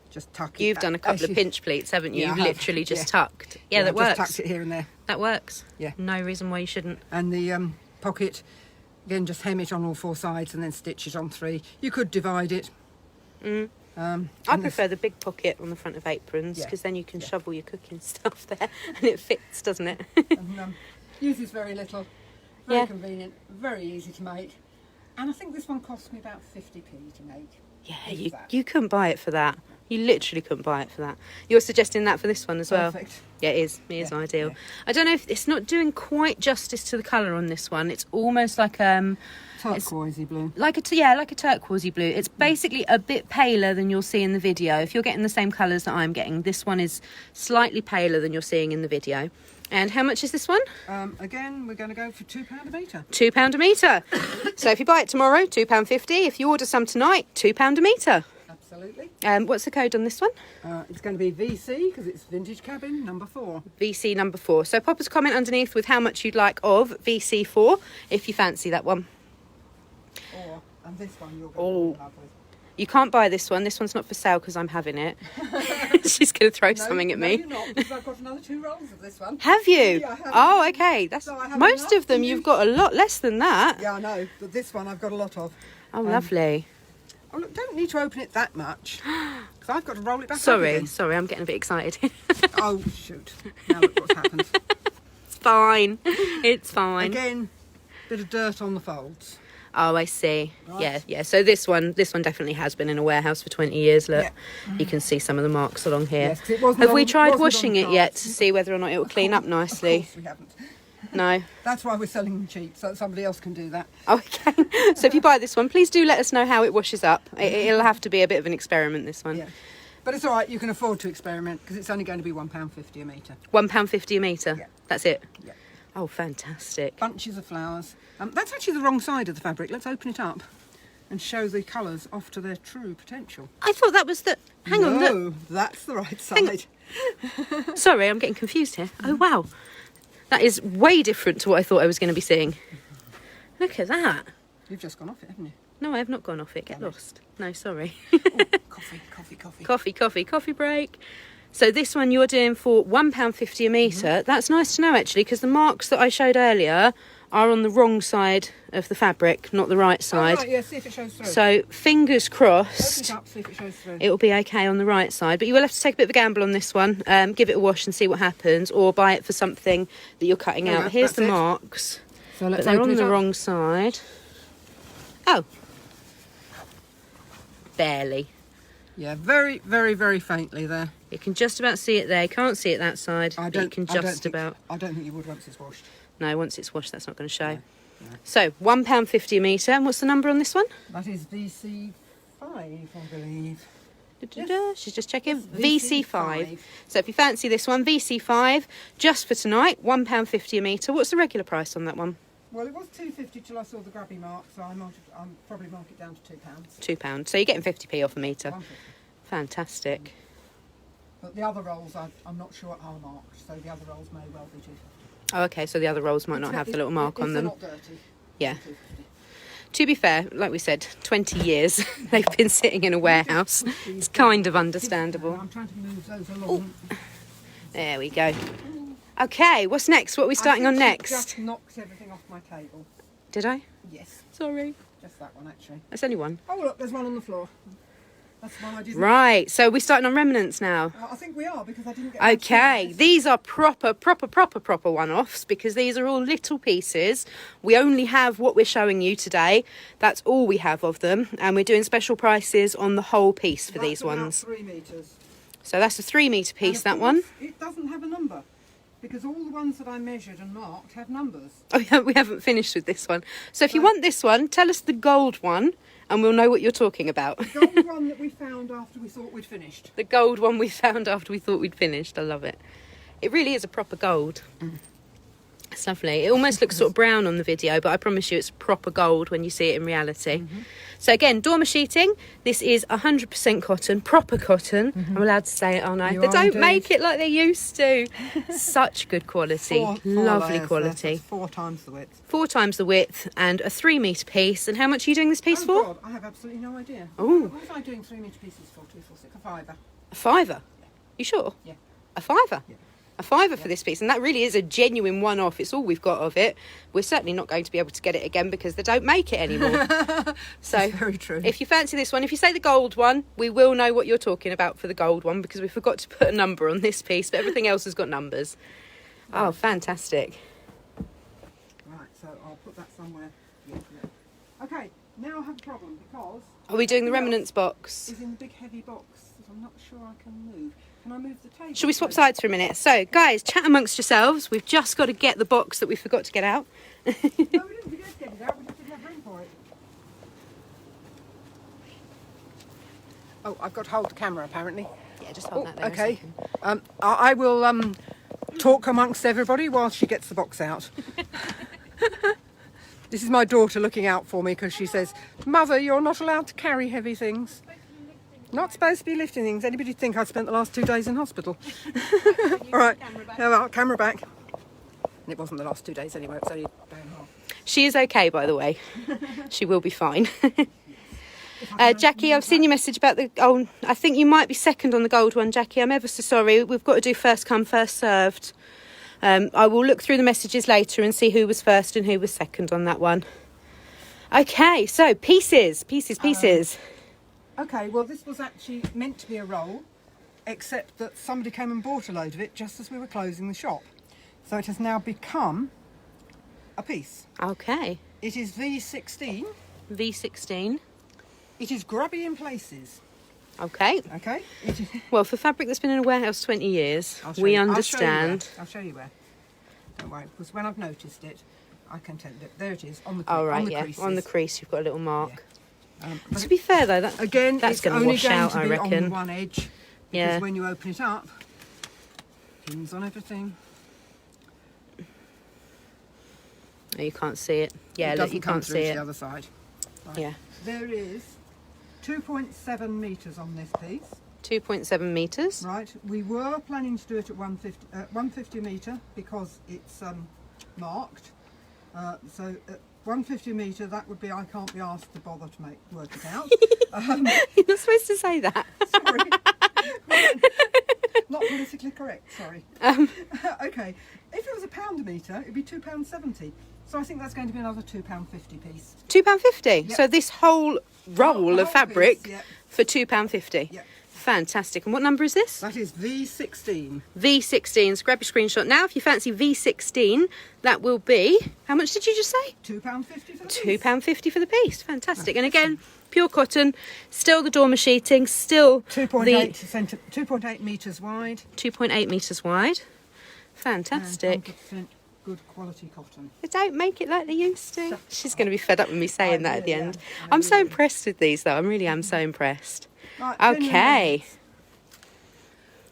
just tuck it. You've done a couple of pinch pleats, haven't you? Yeah, I You've have. literally just Yeah. tucked. Yeah, that I've works. just tucked it here and there. That works. Yeah. No reason why you shouldn't. And the pocket, again, just hem it on all 4 sides and then stitch it on 3. You could divide it. I and prefer the big pocket on the front of aprons Yeah. because then you can Yeah. shovel your cooking stuff there and it fits, doesn't it? And uses very little. Very Yeah. convenient. Very easy to make. And I think this one cost me about 50p to make. Yeah, If that. you couldn't buy it for that. You literally couldn't buy it for that. You're suggesting that for this one as well? Perfect. Yeah, it is. It is Yeah, ideal. yeah. I don't know if it's not doing quite justice to the colour on this one. It's almost like Turquoisey blue. like a turquoisey blue. It's basically a bit paler than you'll see in the video. If you're getting the same colours that I'm getting, this one is slightly paler than you're seeing in the video. And how much is this one? Again, we're going to go for £2 a metre. £2 a metre. So if you buy it tomorrow, £2.50. If you order some tonight, £2 a metre. Absolutely. What's the code on this one? It's going to be VC because it's vintage cabin number 4. VC number 4. So pop us a comment underneath with how much you'd like of VC4 if you fancy that one. And this one you're going Oh. to love with. You can't buy this one. This one's not for sale because I'm having it. She's going to throw something at me. No, you're not, because I've got another 2 rolls of this one. Have you? Yeah, I have. Oh, okay. That's So I have most enough of them. for you. You've got a lot less than that. Yeah, I know, but this one I've got a lot of. Oh, lovely. Oh, look, don't need to open it that much, because I've got to roll it back up Sorry, again. I'm getting a bit excited. Oh, shoot. Now look what's happened. It's fine. It's fine. Again, bit of dirt on the folds. Oh, I see. Right. Yeah. So this one definitely has been in a warehouse for 20 years. Look, Yeah. you can see some of the marks along here. Yes, 'cause it wasn't Have we on- tried wasn't on washing it cards. yet to see whether or not it will clean up Of nicely? course we haven't. No. That's why we're selling them cheap, so that somebody else can do that. Okay. So if you buy this one, please do let us know how it washes up. It'll have to be a bit of an experiment, this one. Yeah. But it's all right, you can afford to experiment, because it's only going to be £1.50 a metre. £1.50 a metre. Yeah. That's it. Yeah. Oh, fantastic. Bunches of flowers. That's actually the wrong side of the fabric. Let's open it up and show the colours off to their true potential. I thought that was the... Hang on. Look. No, that's the right Hang on. side. Sorry, I'm getting confused here. Oh, wow. That is way different to what I thought I was going to be seeing. Look at that. You've just gone off it, haven't you? No, I have not gone off it. Get Damn it. lost. No, sorry. Oh, coffee. Coffee break. So this one you're doing for £1.50 a metre. That's nice to know, actually, because the marks that I showed earlier are on the wrong side of the fabric, not the right side. Oh, right, yeah, see if it shows through. So fingers Open crossed it up, see if it shows through. it will be okay on the right side. But you will have to take a bit of a gamble on this one. Give it a wash and see what happens, or buy it for something that you're cutting Yeah, out. Here's that's the it. marks, So but let's they're open on it the up. wrong side. Oh. Barely. Yeah, very, very, very faintly there. You can just about see it there. You can't see it that side. I but don't. You can I don't just think- about. I don't think you would once it's washed. No, once it's washed, that's not going to show. No. So £1.50 a metre. And what's the number on this one? That is VC5, I believe. She's just checking. Yes, VC5. So if you fancy this one, VC5, just for tonight, £1.50 a metre. What's the regular price on that one? Well, it was £2.50 till I saw the grubby mark, so I'm probably mark it down to £2. £2. So you're getting 50p off a metre. £1.50. Fantastic. But the other rolls, I'm not sure are marked, so the other rolls may well be £2.50. Oh, okay, so the other rolls might not have the little mark on them. If they're not dirty. Yeah. £2.50. To be fair, like we said, 20 years they've been sitting in a warehouse. It's kind of understandable. I'm trying to move those along. There we go. Okay, what's next? What are we starting on I think next? she just knocked everything off my table. Did I? Yes, Sorry. just that one actually. That's only one. Oh look, there's one on the floor. That's one I didn't. Right, so we're starting on remnants now. I think we are because I didn't get. Okay, these are proper one-offs because these are all little pieces. We only have what we're showing you today. That's all we have of them, and we're doing special prices on the whole piece for these ones. 3 metres. So that's a 3 metre piece, And that of one. course, It doesn't have a number because all the ones that I measured and marked have numbers. Oh, yeah, we haven't finished with this one. So if you want this one, tell us the gold one, and we'll know what you're talking about. The gold one that we found after we thought we'd finished. The gold one we found after we thought we'd finished. I love it. It really is a proper gold. It's lovely. It almost looks sort of brown on the video, but I promise you it's proper gold when you see it in reality. So again, dormer sheeting. This is 100% cotton, proper cotton. I'm allowed to say it, aren't I? You They are don't indeed. make it like they used to. Such good quality. Four Lovely layers quality. there, so it's 4 times the width. 4 times the width and a 3 metre piece. And how much are you doing this piece Oh for? God, I have absolutely no idea. Ooh. What was I doing 3 metre pieces for? 2, 4, 6, a fiver. A fiver? You sure? Yeah. A fiver? Yeah. A fiver for this piece, and that really is a genuine one-off. It's all we've got of it. We're certainly not going to be able to get it again because they don't make it anymore. So Very true. if you fancy this one, if you say the gold one, we will know what you're talking about for the gold one because we forgot to put a number on this piece, but everything else has got numbers. Oh, fantastic. Right, so I'll put that somewhere. Yeah. Okay, now I have a problem because Are we doing the everything remnants else box? is in the big heavy box that I'm not sure I can move. Can I move the table? Shall we swap sides for a minute? So, guys, chat amongst yourselves. We've just got to get the box that we forgot to get out. No, we didn't forget to get it out. We just didn't have room for it. Oh, I've got to hold the camera apparently. Yeah, just hold that there. a Okay. second. I will talk amongst everybody while she gets the box out. This is my daughter looking out for me because she says, "Mother, you're not allowed to carry heavy things." Not supposed to be lifting things. Anybody think I spent the last 2 days in hospital? All right, camera back. And it wasn't the last 2 days anyway. It was only a day and a half. She is okay, by the way. She will be fine. Jackie, I've seen your message about the... Oh, I think you might be second on the gold one, Jackie. I'm ever so sorry. We've got to do first come, first served. I will look through the messages later and see who was first and who was second on that one. Okay, so pieces. Okay, well, this was actually meant to be a roll, except that somebody came and bought a load of it just as we were closing the shop. So it has now become a piece. Okay. It is V16. V16. It is grubby in places. Okay. Okay. It is, Well, for fabric that's been in a warehouse 20 years, I'll show we you- understand. I'll show you where. Don't worry, because when I've noticed it, I can tell you. There it is on the Oh, right, on the yeah. creases. On the crease, you've got a little mark. But To be fair, though, that, again, that's it's going to only wash going out, to I be on reckon. the one edge. Because Yeah. when you open it up, pins on everything. Oh, you can't see it. Yeah, it look, doesn't you come can't through see to it. the other side. Right. Yeah. There is 2.7 metres on this piece. 2.7 metres. Right. We were planning to do it at 150 a metre because it's marked. So at 150 a metre, that would be I can't be asked to bother to work it out. You're not supposed to say that. Sorry. Not politically correct, sorry. Okay, if it was £1 a metre, it'd be £2.70. So I think that's going to be another £2.50 piece. £2.50. Yep. So this whole roll The of whole fabric piece, yep. for £2.50. Yep. Fantastic. And what number is this? That is V16. V16. So grab your screenshot now. If you fancy V16, that will be, how much did you just say? £2.50 for the piece. £2.50 for the piece. Fantastic. And again, pure cotton, still the dormer sheeting, still 2.8 metres wide. 2.8 metres wide. Fantastic. 100% good quality cotton. They don't make it like they used to. She's going to be fed up with me saying that at the end. am. I'm so impressed with these though. I really am so impressed. Right, Okay.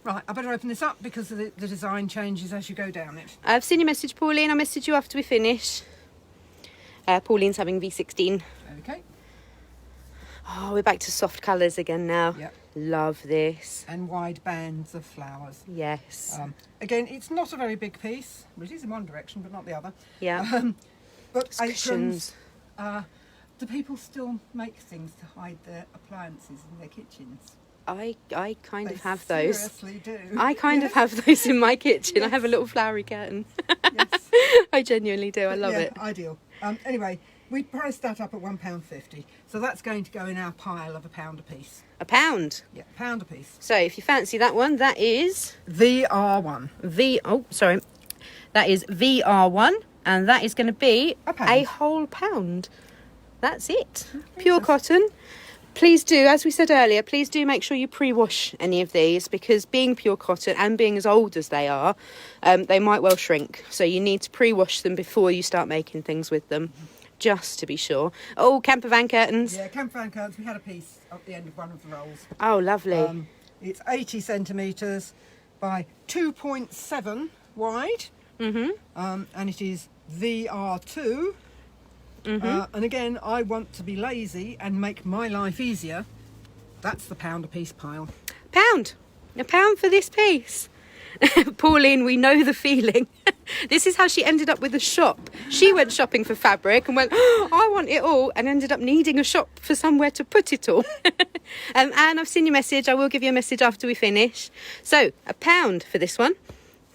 Right, I better open this up because the design changes as you go down it. I've seen your message, Pauline. I'll message you after we finish. Pauline's having V16. Okay. Oh, we're back to soft colours again now. Yep. Love this. And wide bands of flowers. Yes. Again, it's not a very big piece. It is in one direction, but not the other. Yeah. But It's cushions. aprons. Do people still make things to hide their appliances in their kitchens? I kind They of have those. seriously do. I kind of have those in my kitchen. I have a little flowery curtain. Yes. I genuinely do. I love Yeah, it. Ideal. Anyway, we priced that up at £1.50. So that's going to go in our pile of £1 a piece. £1. Yeah, £1 a piece. So if you fancy that one, that is VR1. That is VR1, and that is going to be £1. a whole £1. That's it. Pure cotton. Please do, as we said earlier, please do make sure you pre-wash any of these, because being pure cotton and being as old as they are, they might well shrink. So you need to pre-wash them before you start making things with them, just to be sure. Oh, camper van curtains. Yeah, camper van curtains. We had a piece at the end of one of the rolls. Oh, lovely. It's 80 centimetres by 2.7 wide. And it is VR2. And again, I want to be lazy and make my life easier. That's the £1 a piece pile. £1 for this piece. Pauline, we know the feeling. This is how she ended up with a shop. She went shopping for fabric and went, oh, I want it all, and ended up needing a shop for somewhere to put it all. And I've seen your message. I will give you a message after we finish. So, £1 for this one.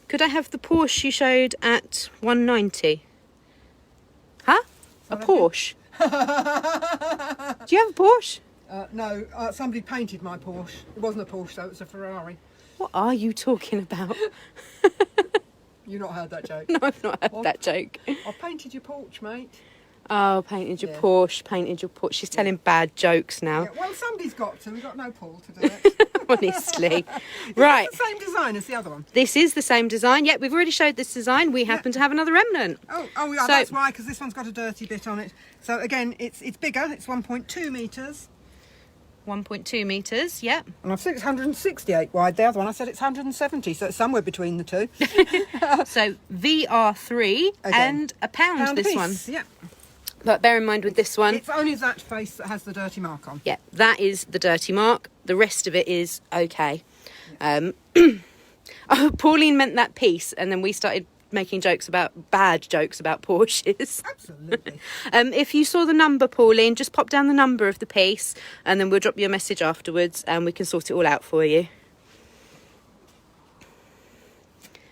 Could I have the Porsche you showed at 190? Huh? A Porsche? Do you have a Porsche? No, somebody painted my Porsche. It wasn't a Porsche though, it was a Ferrari. What are you talking about? You've not heard that joke? No, I've not heard that joke. I painted your porch, mate. Oh, painted your Yeah. Porsche. She's telling bad jokes now. Yeah, well, somebody's got to. We've got no Paul to do it. Honestly. Right. It's the same design as the other one. This is the same design. Yep, we've already showed this design. We happen to have another remnant. Oh yeah, So- that's why, because this one's got a dirty bit on it. So again, it's bigger. It's 1.2 metres. 1.2 metres, yep. And I've said it's 168 wide. The other one, I said it's 170. So it's somewhere between the two. So VR3 Again. and £1 £1 this piece. one. Yeah. But bear in mind with this one, It's only that face that has the dirty mark on. yeah, that is the dirty mark. The rest of it is okay. Oh, Pauline meant that piece, and then we started making bad jokes about Porsches. Absolutely. If you saw the number, Pauline, just pop down the number of the piece, and then we'll drop you a message afterwards, and we can sort it all out for you.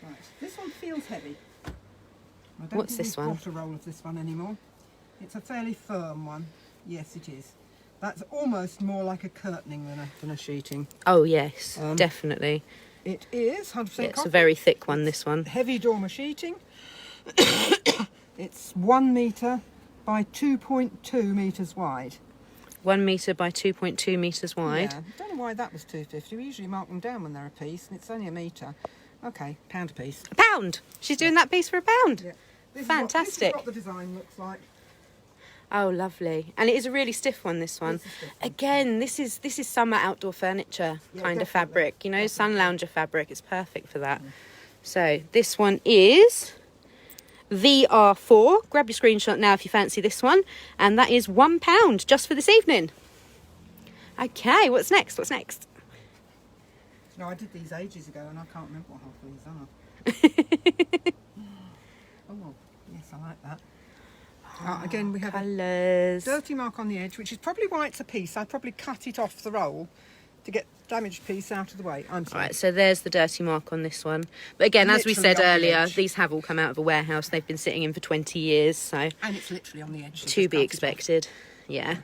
Right. This one feels heavy. I don't What's think this we've one? got a roll of this one anymore. It's a fairly firm one. Yes, it is. That's almost more like a curtaining than a sheeting. Oh yes, Um, definitely. It is 100% Yeah, it's a cotton. very thick one, this one. Heavy dormer sheeting. It's 1 metre by 2.2 metres wide. 1 metre by 2.2 metres wide. Yeah, I don't know why that was £2.50. We usually mark them down when they're a piece, and it's only a metre. Okay, £1 a piece. £1. She's doing that piece for £1. Yeah. This Fantastic. Is what the design looks like. Oh, lovely. And it is a really stiff one, this one. It's a stiff one. Again, this is summer outdoor furniture Yeah, kind of definitely. fabric, you know, sun lounger fabric. It's perfect for that. So this one is VR4. Grab your screenshot now if you fancy this one. And that is £1 just for this evening. Okay, what's next? No, I did these ages ago, and I can't remember what half these are. Oh, yes, I like that. Again, we have a Colours. dirty mark on the edge, which is probably why it's a piece. I'd probably cut it off the roll to get damaged piece out of the way. I'm All sorry. right, so there's the dirty mark on this one. But again, as we Literally said on the earlier, edge. these have all come out of a warehouse. They've been sitting in for 20 years, so And it's literally on the edge. so to just be cut it off. expected. Yeah.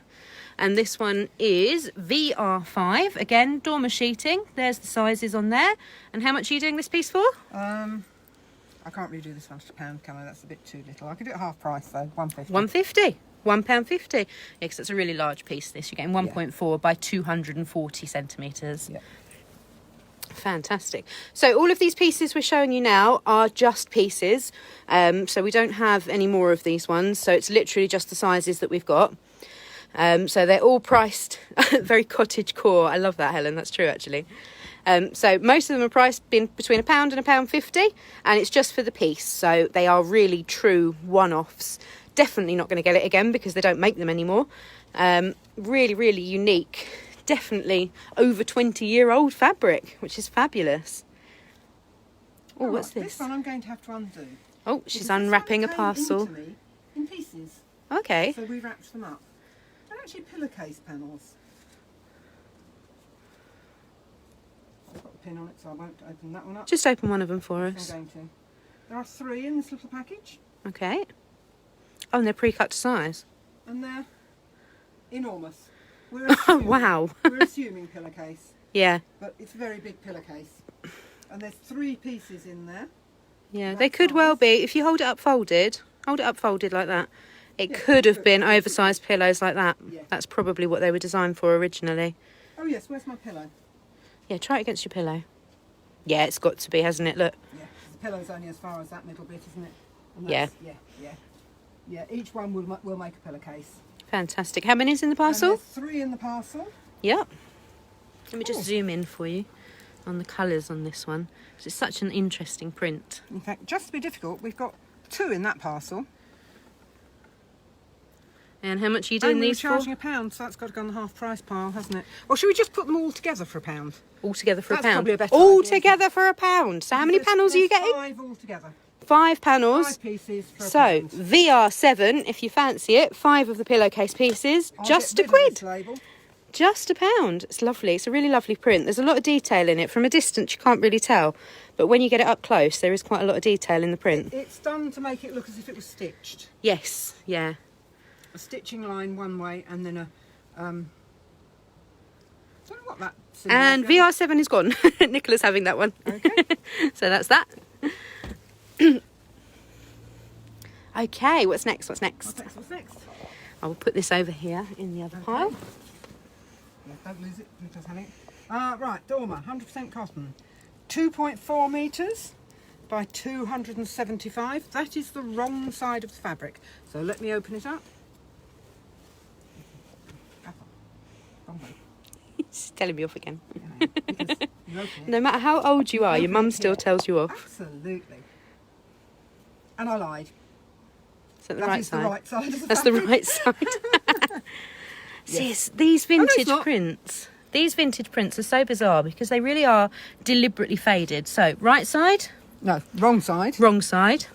And this one is VR5. Again, dormer sheeting. There's the sizes on there. And how much are you doing this piece for? I can't really do this one to £1, can I? That's a bit too little. I could do it half price though, £1.50. £1.50. £1.50. Yeah, because it's a really large piece, this. You're getting 1.4 by 240 centimetres. Yeah. Fantastic. So all of these pieces we're showing you now are just pieces. So we don't have any more of these ones. So it's literally just the sizes that we've got. So they're all priced very cottage core. I love that, Helen. That's true, actually. So most of them are priced between £1 and £1.50, and it's just for the piece. So they are really true one-offs. Definitely not going to get it again because they don't make them anymore. Really, really unique. Definitely over 20-year-old fabric, which is fabulous. Oh, what's this? This one I'm going to have to undo. Oh, she's unwrapping a parcel. Into me in pieces. Okay. So we wrapped them up. They're actually pillowcase panels. I've got a pin on it, so I won't open that one up. Just open one of them for us. I'm going to. There are 3 in this little package. Okay. Oh, and they're pre-cut to size. And they're enormous. Oh, wow. We're assuming pillowcase. Yeah. But it's a very big pillowcase. And there's 3 pieces in there. Yeah, they could well be. If you hold it up folded like that, it could have been oversized pillows like that. Yeah. That's probably what they were designed for originally. Oh yes, where's my pillow? Yeah, try it against your pillow. Yeah, it's got to be, hasn't it? Look. Yeah, the pillow's only as far as that middle bit, isn't it? And Yeah. Yeah, each one will make a pillowcase. Fantastic. How many is in the parcel? And there's 3 in the parcel. Yep. Let me just zoom in for you on the colours on this one, because it's such an interesting print. In fact, just to be difficult, we've got 2 in that parcel. And how much are you doing these for? Charging £1, so that's got to go on the half price pile, hasn't it? Or should we just put them all together for £1? All together for That's £1. probably a better All idea, together for £1. So how many panels are you getting? 5 all together. 5 panels. 5 pieces for So £1. VR7, if you fancy it, 5 of the pillowcase pieces, just I'll a get rid of quid. this label. Just £1. It's lovely. It's a really lovely print. There's a lot of detail in it. From a distance, you can't really tell, but when you get it up close, there is quite a lot of detail in the print. It's done to make it look as if it was stitched. Yes. Yeah. A stitching line one way, and then a don't know what that. And VR7 is gone. Nicola's having that one. Okay. So that's that. Okay, what's next? What's next? I will put this over here in the other pile. Yeah, don't lose it. Just having it. Right, dormer, 100% cotton, 2.4 metres by 275. That is the wrong side of the fabric. So let me open it up. Wrong way. She's telling me off again. Yeah, because you open it. No matter how old you are, your mum still tells you off. Absolutely. And I lied. Is that the That right is side? the right side of the That's the fabric. right side. Sis, these it's vintage not. prints. These vintage prints are so bizarre because they really are deliberately faded. So, right side, No, wrong side. wrong side,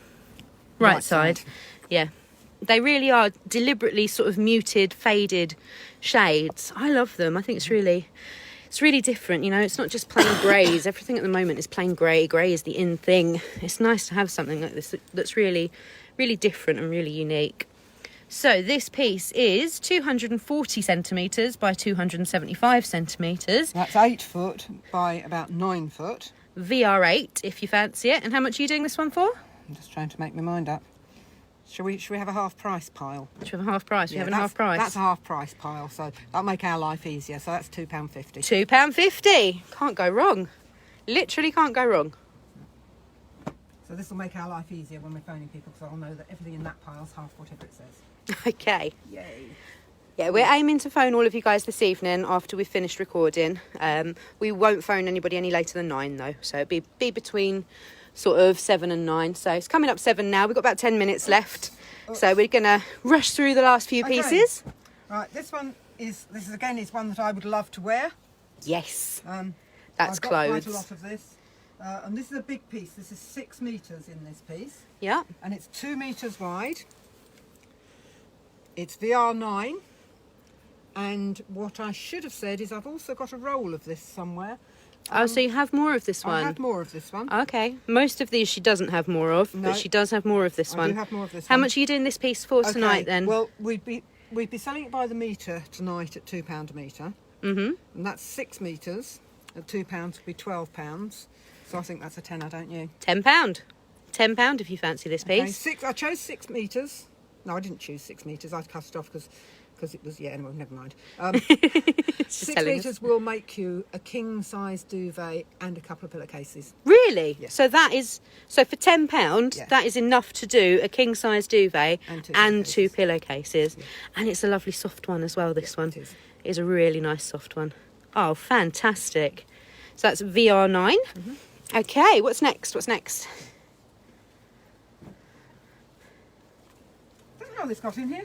right Right side. side. Yeah. They really are deliberately sort of muted, faded shades. I love them. I think it's really different, you know. It's not just plain greys. Everything at the moment is plain grey. Grey is the in thing. It's nice to have something like this that's really, really different and really unique. So this piece is 240 centimetres by 275 centimetres. That's 8 foot by about 9 foot. VR8 if you fancy it. And how much are you doing this one for? I'm just trying to make my mind up. Should we have a half price pile? Should we have a half price? We have a that's- half price. That's a half price pile, so that'll make our life easier. So that's £2.50. £2.50. Can't go wrong. Literally can't go wrong. So this will make our life easier when we're phoning people, because I'll know that everything in that pile's half whatever it says. Okay. Yay. Yeah, we're aiming to phone all of you guys this evening after we've finished recording. We won't phone anybody any later than 9 though, so it'll be between sort of 7 and 9. So it's coming up 7 now. We've got about 10 minutes left, so we're gonna rush through the last few pieces. Right, this is again one that I would love to wear. Yes, I've that's got clothes. quite a lot of this, and this is a big piece. This is 6 metres in this piece, Yeah. and it's 2 metres wide. It's VR9, and what I should have said is I've also got a roll of this somewhere. Oh, so you have more of this I one? have more of this one. Okay. Most of these she doesn't have more of, No. but she does have more of this I one. do have more of this How one. much are you doing this piece for tonight then? Well, we we'd be selling it by the metre tonight at £2 a metre. Mm-hmm. And that's 6 metres at £2 would be £12. So I think that's a tenner, don't you? £10. £10 if you fancy this piece. Okay, I chose 6 metres. No, I didn't choose 6 metres. I cut it off because it was, yeah, anyway, never mind. It's just 6 telling metres us. will make you a king-size duvet and a couple of pillowcases. Really? Yes. So for £10, Yeah. that is enough to do a king-size duvet And two two pillowcases. Yeah. And it's a lovely soft one as well, this one. It is. It is a really nice soft one. Oh, fantastic. So that's VR9. Mm-hmm. Okay, what's next? What's next? I don't know how this got in here.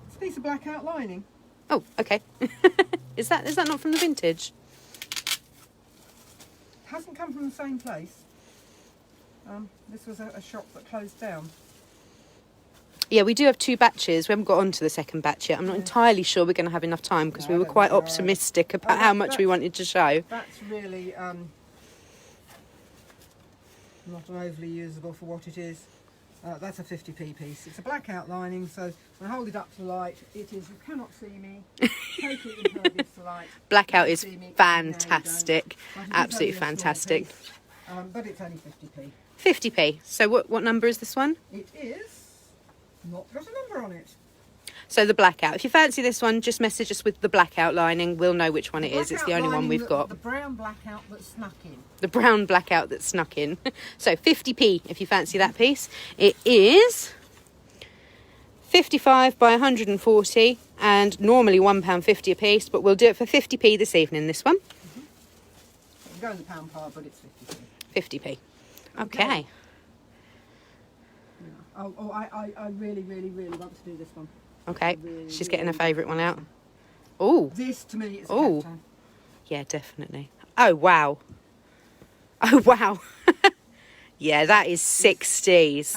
It's a piece of blackout lining. Oh, okay. Is that not from the vintage? Hasn't come from the same place. This was a shop that closed down. Yeah, we do have 2 batches. We haven't got on to the second batch yet. I'm not entirely sure we're going to have enough time because No, we I were don't quite think we are. optimistic about how much we wanted to show. That's really not an overly usable for what it is. That's a 50p piece. It's a blackout lining, so when I hold it up to the light, it is, you cannot see me, totally impervious to light. Blackout You is can see me. fantastic. No, you don't. Absolutely But it is only a small fantastic. piece, but it's only 50p. 50p. So what number is this one? It is not got a number on it. So the blackout. If you fancy this one, just message us with the blackout lining. We'll know which one it is. It's the only one we've got. The brown blackout that snuck in. The brown blackout that snuck in. So 50p if you fancy that piece. It is 55 by 140 and normally £1.50 a piece, but we'll do it for 50p this evening, this one. It'll go in the pound pile, but it's 50p. 50p. Okay. Yeah. Oh, I really, really, really want to do this one. Okay. Really, She's getting her really favourite one out. Oh, This to me is a Ooh. cacti. yeah, definitely. Oh, wow. Oh, wow. Yeah, that is 60s.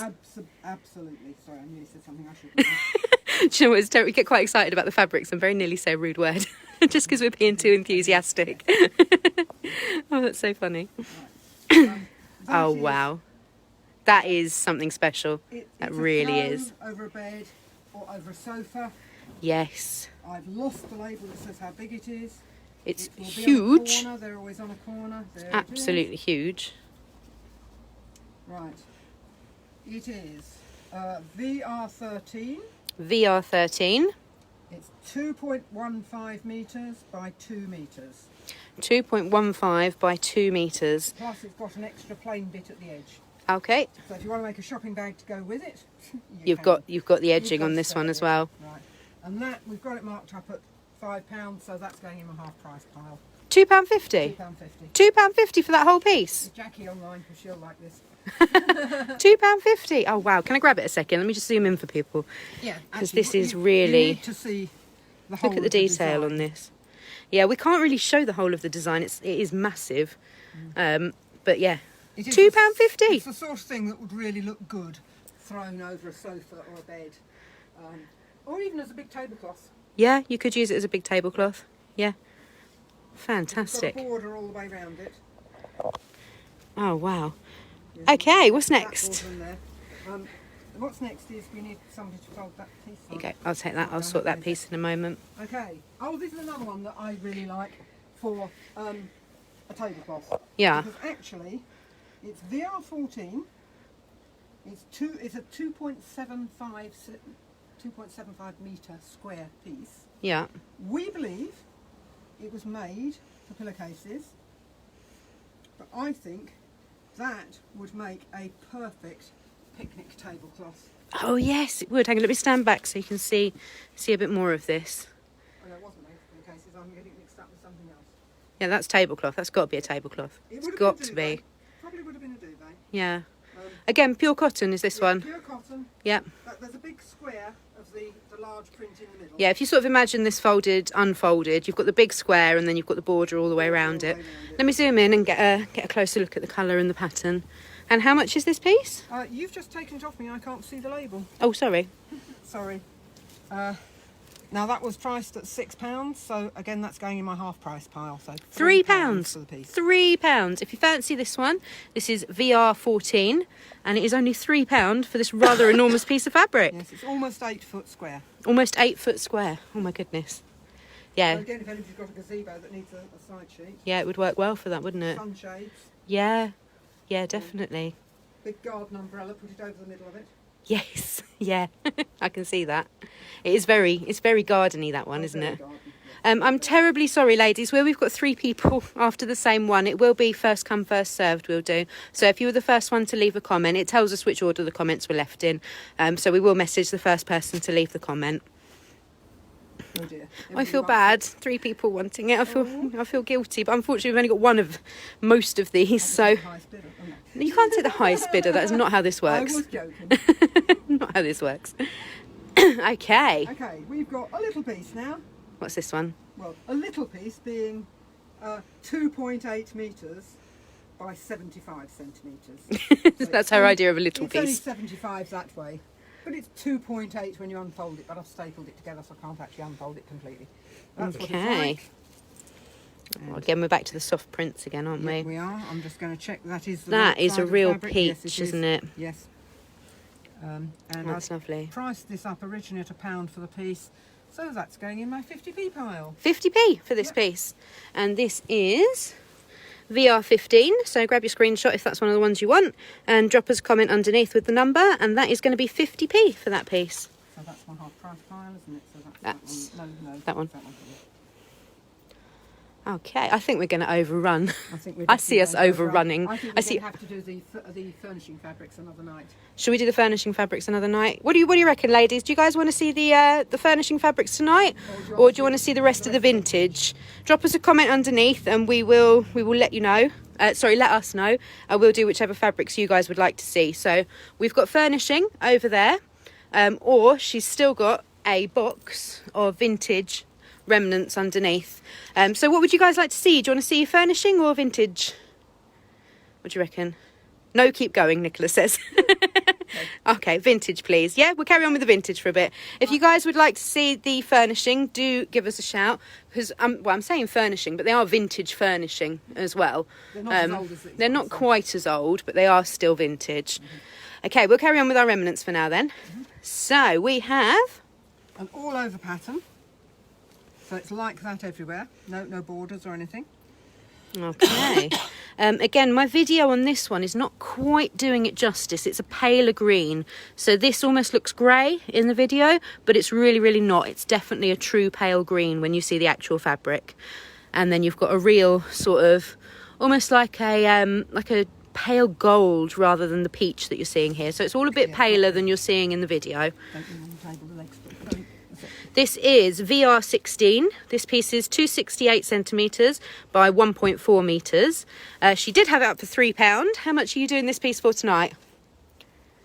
Absolutely. Sorry, I nearly said something I shouldn't. Do you know what? It's terrible. We get quite excited about the fabrics and very nearly say a rude word just because we're being too enthusiastic. Oh, that's so funny. That Oh, is- wow. That is something special. That it's really a throne is. over a bed or over a sofa. Yes. I've lost the label that says how big it is. It's It will be huge. On a corner. They're always on a corner. There it is. Absolutely huge. Right. It is VR13. VR13. It's 2.15 metres by 2 metres. 2.15 by 2 metres. Plus it's got an extra plain bit at the edge. Okay. So if you want to make a shopping bag to go with it, You've can. got the You've edging got on this spare one as it. well. Right. And that, we've got it marked up at £5, so that's going in my half price pile. £2.50. £2.50. £2.50 for that whole piece. Is Jackie online because she'll like this. £2.50. Oh wow! Can I grab it a second? Let me just zoom in for people. Yeah. Because actually, this is you really. need to see the whole Look at the of detail design. on this. Yeah, we can't really show the whole of the design. It is massive. But yeah, It is £2.50. It's the sort of thing that would really look good thrown over a sofa or a bed. Or even as a big tablecloth. Yeah, you could use it as a big tablecloth. Yeah, It's fantastic. got a border all the way around it. Oh wow. Yeah. Okay, what's That next? border in there. What's next is we need somebody to fold that piece on. Okay, I'll take that. I'll sort that piece in a moment. Okay. Oh, this is another one that I really like for a tablecloth. Yeah. Because actually, it's VR14. It's a 2.75 metre square piece. Yeah. We believe it was made for pillowcases, but I think that would make a perfect picnic tablecloth. Oh yes, it would. Hang on, let me stand back so you can see a bit more of this. Oh, no, it wasn't made for pillowcases. I'm getting it mixed up with something else. Yeah, that's tablecloth. That's got to be a tablecloth. It It's would have got been a to be. duvet. Probably would have been a duvet. Yeah. Um, Again, pure cotton is this yeah, one. Pure cotton. Yeah. There's a big square of the large print in the middle. Yeah, if you sort of imagine this unfolded, you've got the big square and then you've got the border all the way around it. Let me zoom in and get a closer look at the colour and the pattern. And how much is this piece? You've just taken it off me. I can't see the label. Oh, sorry. Sorry. Now that was priced at £6, so again that's going in my half price pile. So £3 for the piece. £3. If you fancy this one, this is VR14, and it is only £3 for this rather enormous piece of fabric. Yes, it's almost 8 foot square. Almost 8 foot square. Oh my goodness. Yeah. So again, if anybody's got a gazebo that needs a side sheet. Yeah, it would work well for that, wouldn't it? Sunshades. Yeah. Yeah, definitely. Big garden umbrella, put it over the middle of it. Yes. Yeah. I can see that. It's very gardeny, that one, isn't it? Garden, I'm terribly sorry, ladies. Where we've got 3 people after the same one, it will be first come, first served, we'll do. So if you were the first one to leave a comment, it tells us which order the comments were left in. So we will message the first person to leave the comment. Oh dear. I feel bad. 3 people wanting it. I feel guilty, but unfortunately we've only got one of most of these, so Highest bidder, oh no. you can't take the highest bidder. That is not how this I works. was joking. Not how this works. Okay. Okay, we've got a little piece now. What's this one? Well, a little piece being 2.8 metres by 75 centimetres. So That's her idea of a little it's only piece. 75 that way, but it's 2.8 when you unfold it, but I've stapled it together so I can't actually unfold it completely. That's what it's Okay. like. Well, again, we're back to the soft prints again, aren't Yeah, we? we are. I'm just going to check that is the That right is side a of the real fabric. peach, Yes, isn't it? Yes. And That's lovely. priced this up originally at £1 for the piece, so that's going in my 50p pile. 50p for this Yep. piece. And this is VR15, so grab your screenshot if that's one of the ones you want and drop us a comment underneath with the number, and that is going to be 50p for that piece. So that's my half price pile, isn't it? So That's that one. No, that one. That one. Okay, I think we're going to overrun. I think we're I see us definitely going to overrunning. I think I we're see. going to have to do the furnishing fabrics another night. Should we do the furnishing fabrics another night? What do you reckon, ladies? Do you guys want to see the furnishing fabrics tonight, or do you want to see the rest of the vintage? Drop us a comment underneath, and we will let you know. Let us know. We'll do whichever fabrics you guys would like to see. So we've got furnishing over there, or she's still got a box of vintage remnants underneath. So what would you guys like to see? Do you want to see furnishing or vintage? What do you reckon? No, keep going, Nicola says. Okay, vintage, please. Yeah, we'll carry on with the vintage for a bit. If you guys would like to see the furnishing, do give us a shout. Because, I'm saying furnishing, but they are vintage furnishing as well. They're not as old as these They're ones, not so- quite as old, but they are still vintage. Okay, we'll carry on with our remnants for now then. So, we have... An all-over pattern. So it's like that everywhere. No borders or anything. Okay. Again, my video on this one is not quite doing it justice. It's a paler green. So this almost looks grey in the video, but it's really, really not. It's definitely a true pale green when you see the actual fabric. And then you've got a real sort of, almost like a pale gold rather than the peach that you're seeing here. So it's all a bit paler than you're seeing in the video. Don't lean on the table, the legs. Don't. That's it. This is VR16. This piece is 268 centimetres by 1.4 metres. She did have it up for £3. How much are you doing this piece for tonight?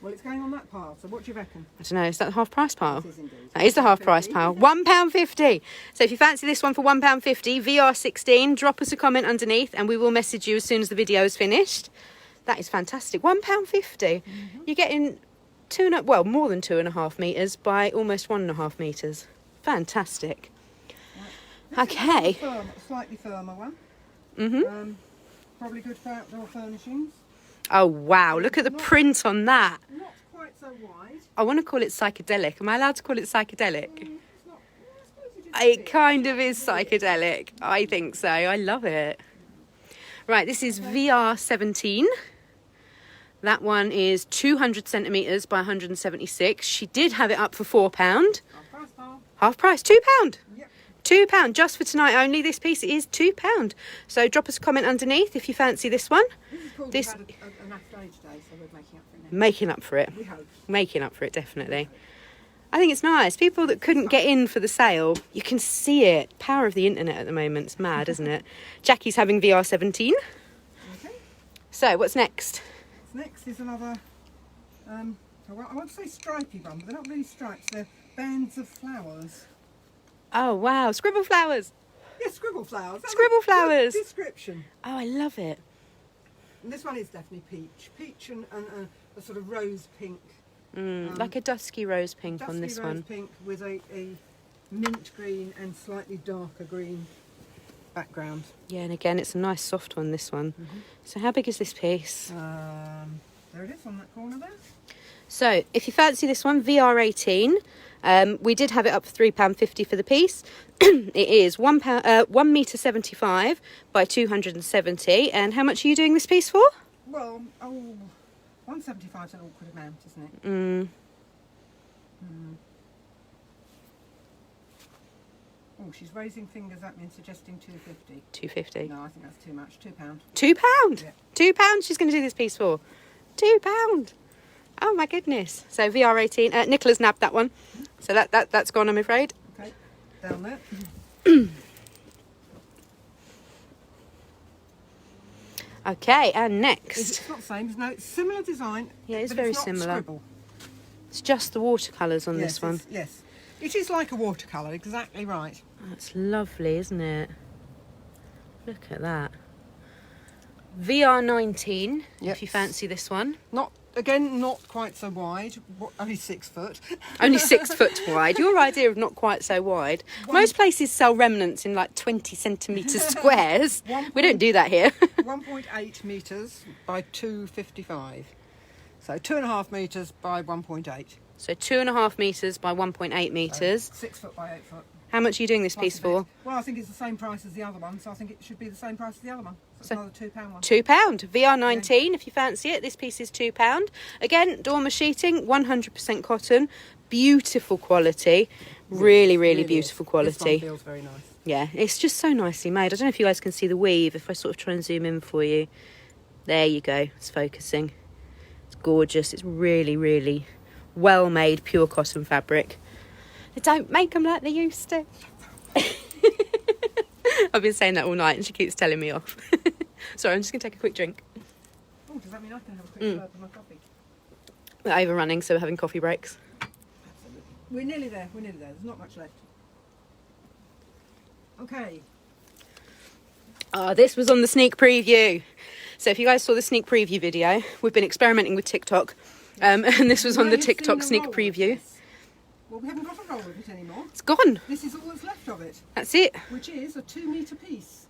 Well, it's going on that pile, so what do you reckon? I don't know, is that the half price pile? It is indeed. That is the half price pile. £1.50. So if you fancy this one for £1.50, VR16, drop us a comment underneath and we will message you as soon as the video is finished. That is fantastic. £1.50. You're getting more than 2.5 metres by almost 1.5 metres. Fantastic. Right. This is Okay. a slightly firmer one. Mhm. Probably good for outdoor furnishings. Oh wow, look at the print on that. Not quite so wide. I want to call it psychedelic. Am I allowed to call it psychedelic? It's not. I suppose it is a It bit. kind of is psychedelic. I think so. I love it. Right, this is VR17. That one is 200 centimetres by 176. She did have it up for £4. Half price pile. Half price, £2. Yep. £2 just for tonight only. This piece is £2. So drop us a comment underneath if you fancy this one. This is called This- we've had an after age day, so we're making up for it now. Making up for it. We hope. Making up for it, definitely. I think it's nice. People that couldn't get in for the sale, you can see it. Power of the internet at the moment. It's mad, isn't it? Jackie's having VR17. Okay. So what's next? Next is another. I won't say stripy one, but they're not really stripes. They're bands of flowers. Oh wow, scribble flowers. Yes, scribble flowers. That's Scribble a good flowers. description. Oh, I love it. And this one is definitely peach and a sort of rose pink. Like a dusky rose pink on Dusky this rose one. pink with a mint green and slightly darker green background. Yeah, and again, it's a nice soft one, this one. So how big is this piece? There it is on that corner there. So if you fancy this one, VR18, we did have it up for £3.50 for the piece. It is £1.75 by 270. And how much are you doing this piece for? Well, 175 is an awkward amount, isn't it? Oh, she's raising fingers at me and suggesting 250. 250. No, I think that's too much. £2. £2? Yeah. £2 she's going to do this piece for? £2? Oh my goodness. So VR18, Nicola's nabbed that one. So that's gone, I'm afraid. Okay, down there. Okay, and next. It's not the same, no, it's similar design. Yeah, it's but very it's not similar. Scribble. It's just the watercolours on Yes, this one. Yes, it is like a watercolour, exactly right. That's lovely, isn't it? Look at that. VR19, Yep. if you fancy this one. Not quite so wide, only 6 foot. Only 6 foot wide. Your idea of not quite so wide. Most places sell remnants in like 20 centimetre squares. We don't do that here. 1.8 metres by 255. So 2.5 metres by 1.8. So 2.5 metres by 1.8 metres. 6 foot by 8 foot. How much are you doing this Plus piece a for? bit. Well, I think it's the same price as the other one, so I think it should be the same price as the other one. So it's another £2 one. £2. VR19, if you fancy it. This piece is £2. Again, dormer sheeting, 100% cotton. Beautiful quality. Really, really beautiful quality. This one feels very nice. Yeah, it's just so nicely made. I don't know if you guys can see the weave, if I sort of try and zoom in for you. There you go, it's focusing. It's gorgeous. It's really, really well made, pure cotton fabric. They don't make them like they used to. I've been saying that all night and she keeps telling me off. Sorry, I'm just going to take a quick drink. Oh, does that mean I can have a quick slurp of my coffee? We're overrunning, so we're having coffee breaks. Absolutely. We're nearly there, There's not much left. Okay. This was on the sneak preview. So if you guys saw the sneak preview video, we've been experimenting with TikTok. And this was on the TikTok sneak preview. Well, we haven't got a roll of it anymore. It's gone. This is all that's left of it. That's it. Which is a 2 metre piece.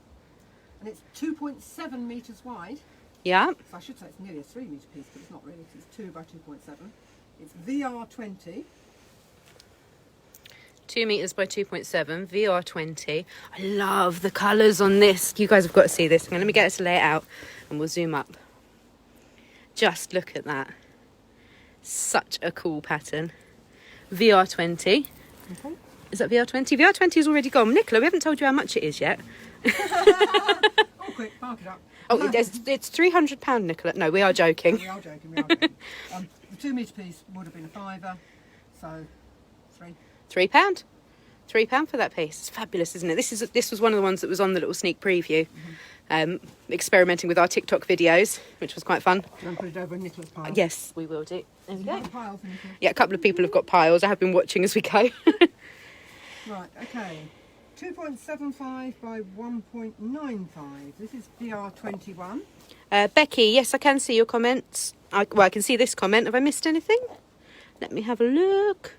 And it's 2.7 metres wide. Yeah. So I should say it's nearly a 3 metre piece, but it's not really. It's 2 by 2.7. It's VR20. 2 metres by 2.7, VR20. I love the colours on this. You guys have got to see this. Let me get it to lay it out and we'll zoom up. Just look at that. Such a cool pattern. VR20. Okay. Is that VR20? VR20 is already gone. Nicola, we haven't told you how much it is yet. Oh, quick, mark it up. Oh, it's £300, Nicola. No, we are joking. We are joking. The 2 metre piece would have been a fiver, so £3. £3 for that piece. It's fabulous, isn't it? This was one of the ones that was on the little sneak preview. Experimenting with our TikTok videos, which was quite fun. Do you want to put it over in Nicola's pile? Yes, we will do. There we go. Piles, Nicola? Yeah, a couple of people have got piles. I have been watching as we go. Right, okay. 2.75 by 1.95. This is VR21. Becky, yes, I can see your comments. I can see this comment. Have I missed anything? Let me have a look.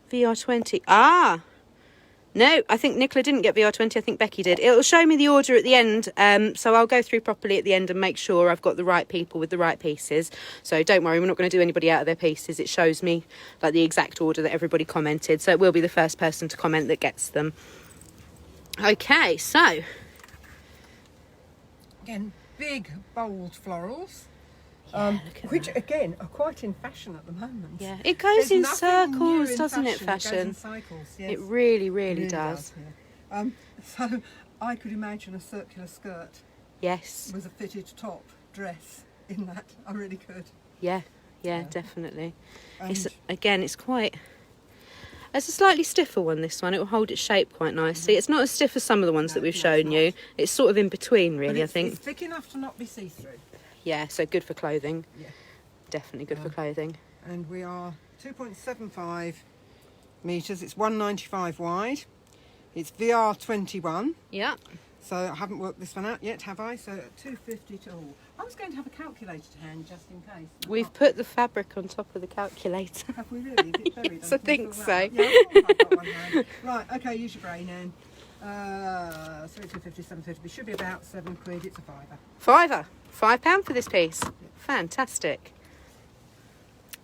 VR20. No, I think Nicola didn't get VR20. I think Becky did. It'll show me the order at the end, so I'll go through properly at the end and make sure I've got the right people with the right pieces. So don't worry, we're not going to do anybody out of their pieces. It shows me like the exact order that everybody commented, so it will be the first person to comment that gets them. Okay, so Again, big, bold florals. look at Which that. again are quite in fashion at the moment. Yeah, it goes There's in nothing new circles, in doesn't it, It goes fashion? in cycles, yes. It really, really does. Yeah. So I could imagine a circular skirt Yes. with a fitted top dress in that. I really could. Yeah, definitely. It's And quite. It's a slightly stiffer one, this one. It will hold its shape quite nicely. It's not as stiff as some of the ones that we've shown you. It's sort of in between, really, I think. It's thick enough to not be see-through. Yeah, so good for clothing. Yeah. Definitely good for clothing. And we are 2.75 metres. It's 195 wide. It's VR21. Yeah. So I haven't worked this one out yet, have I? So 250 to... I was going to have a calculator to hand just in case. We've put the fabric on top of the calculator. Have we really? Is it buried? Yes, I think so. Yeah, I've got one hand. Right, okay, use your brain then. 350, 750. It should be about £7. It's a fiver. Fiver. £5 for this piece. Fantastic.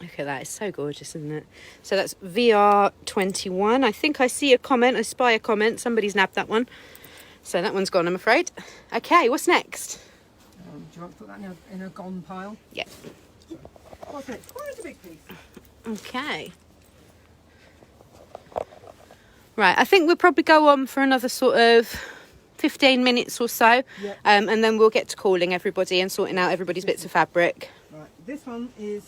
Look at that. It's so gorgeous, isn't it? So that's VR21. I think I see a comment. I spy a comment. Somebody's nabbed that one. So that one's gone, I'm afraid. Okay, what's next? Do you want to put that in a gone pile? Yeah. What's next? Quite a big piece. Okay. Right, I think we'll probably go on for another sort of 15 minutes or so. Yeah. And then we'll get to calling everybody and sorting out everybody's bits of fabric. Right, this one is,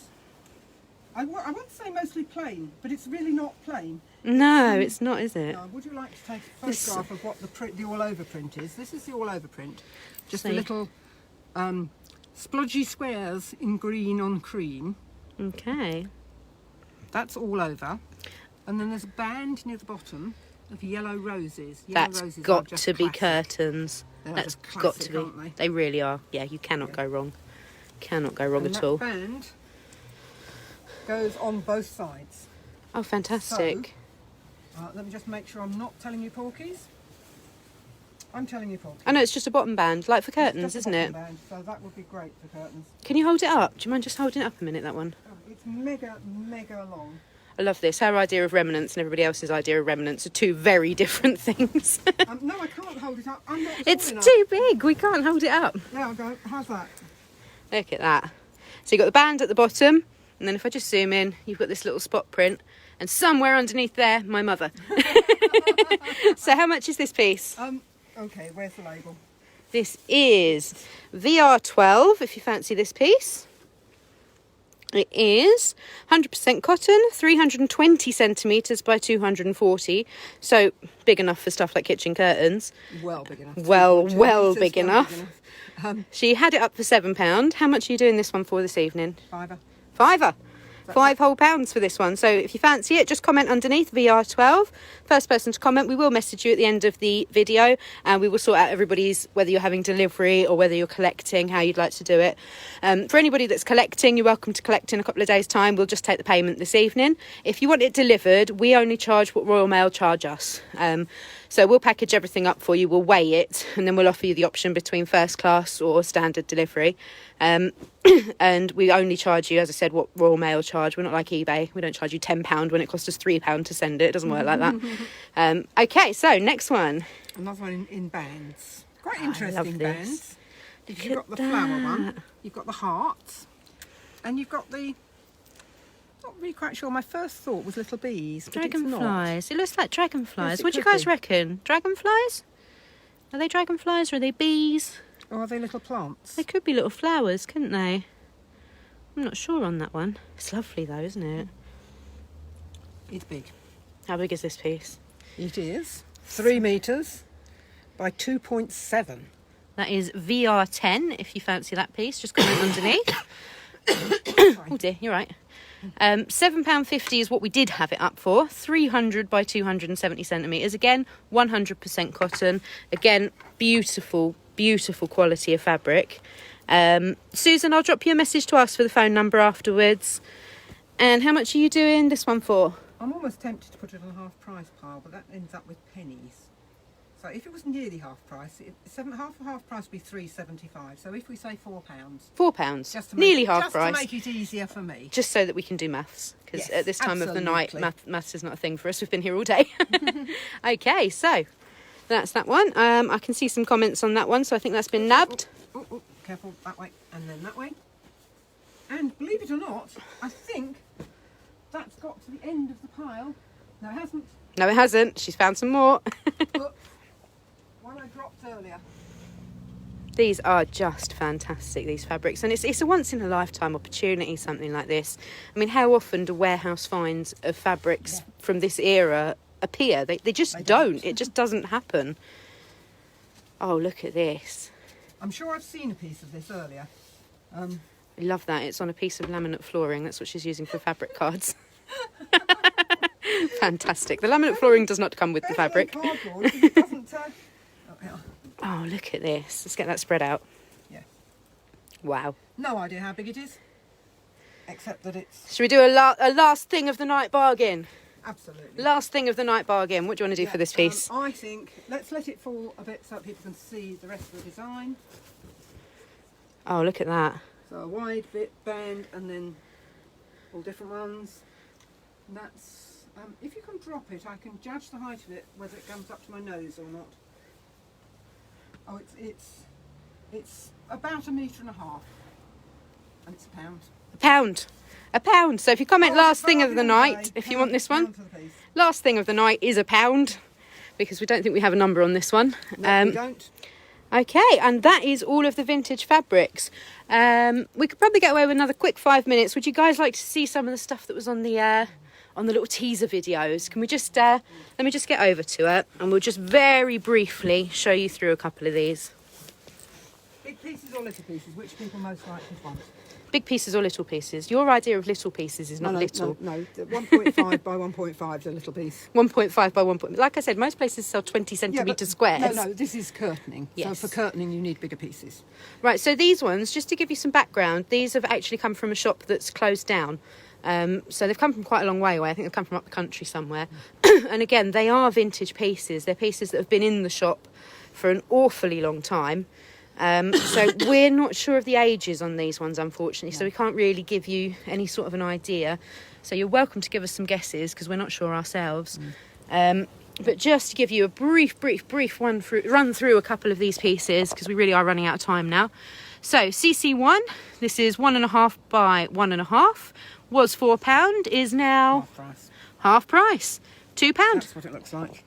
I want to say mostly plain, but it's really not plain. No, it's not, is it? Now, would you like to take a photograph of what the all-over print is? This is the all-over print. Just a little splodgy squares in green on cream. Okay. That's all over. And then there's a band near the bottom of yellow roses. That's roses got just to be classic. curtains. They're That's just got classic, to be. aren't They really are. Yeah, you cannot go wrong. Cannot go wrong And at that all. band goes on both sides. Oh, fantastic. Let me just make sure I'm not telling you porkies. I'm telling you porkies. I know it's just a bottom band, like for curtains, It's just a isn't it? bottom band, so that would be great for curtains. Can you hold it up? Do you mind just holding it up a minute, that one? Oh, it's mega, mega long. I love this. Her idea of remnants and everybody else's idea of remnants are two very different things. No, I can't hold it up. I'm not tall It's enough. too big. We can't hold it up. There I go. How's that? Look at that. So you've got the band at the bottom, and then if I just zoom in, you've got this little spot print, and somewhere underneath there, my mother. So how much is this piece? Okay, where's the label? This is VR12, if you fancy this piece. It is 100% cotton, 320 centimetres by 240. So big enough for stuff like kitchen curtains. Well big enough. Well big enough. She had it up for £7. How much are you doing this one for this evening? Fiver. Fiver. £5 whole for this one. So if you fancy it, just comment underneath VR12. First person to comment, we will message you at the end of the video, and we will sort out everybody's, whether you're having delivery or whether you're collecting, how you'd like to do it. For anybody that's collecting, you're welcome to collect in a couple of days' time. We'll just take the payment this evening. If you want it delivered, we only charge what Royal Mail charge us. So we'll package everything up for you, we'll weigh it, and then we'll offer you the option between first class or standard delivery. And we only charge you, as I said, what Royal Mail charge. We're not like eBay. We don't charge you £10 when it costs us £3 to send it. It doesn't work like that. Okay, so next one. Another one in bands. Quite I interesting love this. bands. Look You've got the at flower that. one, you've got the hearts, and you've got the, not really quite sure, my first thought was little bees, but it's not. Dragonflies. It looks like dragonflies. Yes, it What do you could guys be. reckon? Dragonflies? Are they dragonflies or are they bees? Or are they little plants? They could be little flowers, couldn't they? I'm not sure on that one. It's lovely though, isn't it? It's big. How big is this piece? It is 3 metres by 2.7. That is VR10, if you fancy that piece. Just comment underneath. Oh dear, you're right. £7.50 is what we did have it up for. 300 by 270 centimetres. Again, 100% cotton. Again, beautiful, beautiful quality of fabric. Susan, I'll drop you a message to ask for the phone number afterwards. And how much are you doing this one for? I'm almost tempted to put it on a half price pile, but that ends up with pennies. So if it was nearly half price, half price would be £3.75. So if we say £4, £4. just to Nearly make, half just price. to make it easier for me. Just so that we can do maths. Because Yes, at this time of the night, absolutely. maths is not a thing for us. We've been here all day. Okay, so that's that one. I can see some comments on that one, so I think that's been nabbed. Oh, careful, that way and then that way. And believe it or not, I think that's got to the end of the pile. No, it hasn't. No, it hasn't. She's found some more. But one I dropped earlier. These are just fantastic, these fabrics. And it's a once-in-a-lifetime opportunity, something like this. I mean, how often do warehouse finds of fabrics from this era appear? They just don't. It just doesn't happen. Oh, look at this. I'm sure I've seen a piece of this earlier. I love that. It's on a piece of laminate flooring. That's what she's using for fabric cards. Fantastic. The laminate flooring does not come with the fabric. Cardboard, because it doesn't, Oh, look at this. Let's get that spread out. yeah. Wow. No idea how big it is, except that it's... Should we do a last thing of the night bargain? Absolutely. Last thing of the night bargain. What do you want to do for this piece? I think, let's let it fall a bit so that people can see the rest of the design. Oh, look at that. So a wide bit band and then all different ones. And that's, if you can drop it, I can judge the height of it, whether it comes up to my nose or not. Oh, it's about 1.5 meters, and it's £1. A pound. So if you comment last thing of the bargain night, anyway. if you want this one, Pound for the piece. last thing of the night is £1, because we don't think we have a number on this one. No, we don't. Okay, and that is all of the vintage fabrics. We could probably get away with another quick 5 minutes. Would you guys like to see some of the stuff that was on the little teaser videos? Can we just let me just get over to it, and we'll just very briefly show you through a couple of these. Big pieces or little pieces, which people most likely want? Big pieces or little pieces? Your idea of little pieces is not little. No, 1.5 by 1.5 is a little piece. 1.5 by 1. Like I said, most places sell 20 centimetre squares. No, this is curtaining. Yes. So for curtaining, you need bigger pieces. Right, so these ones, just to give you some background, these have actually come from a shop that's closed down. So they've come from quite a long way away. I think they've come from up the country somewhere. And again, they are vintage pieces. They're pieces that have been in the shop for an awfully long time. So we're not sure of the ages on these ones, unfortunately, so we can't really give you any sort of an idea. So you're welcome to give us some guesses, because we're not sure ourselves. But just to give you a brief run through a couple of these pieces, because we really are running out of time now. So CC1, this is 1.5 by 1.5, was £4, is now half price, £2. That's what it looks like.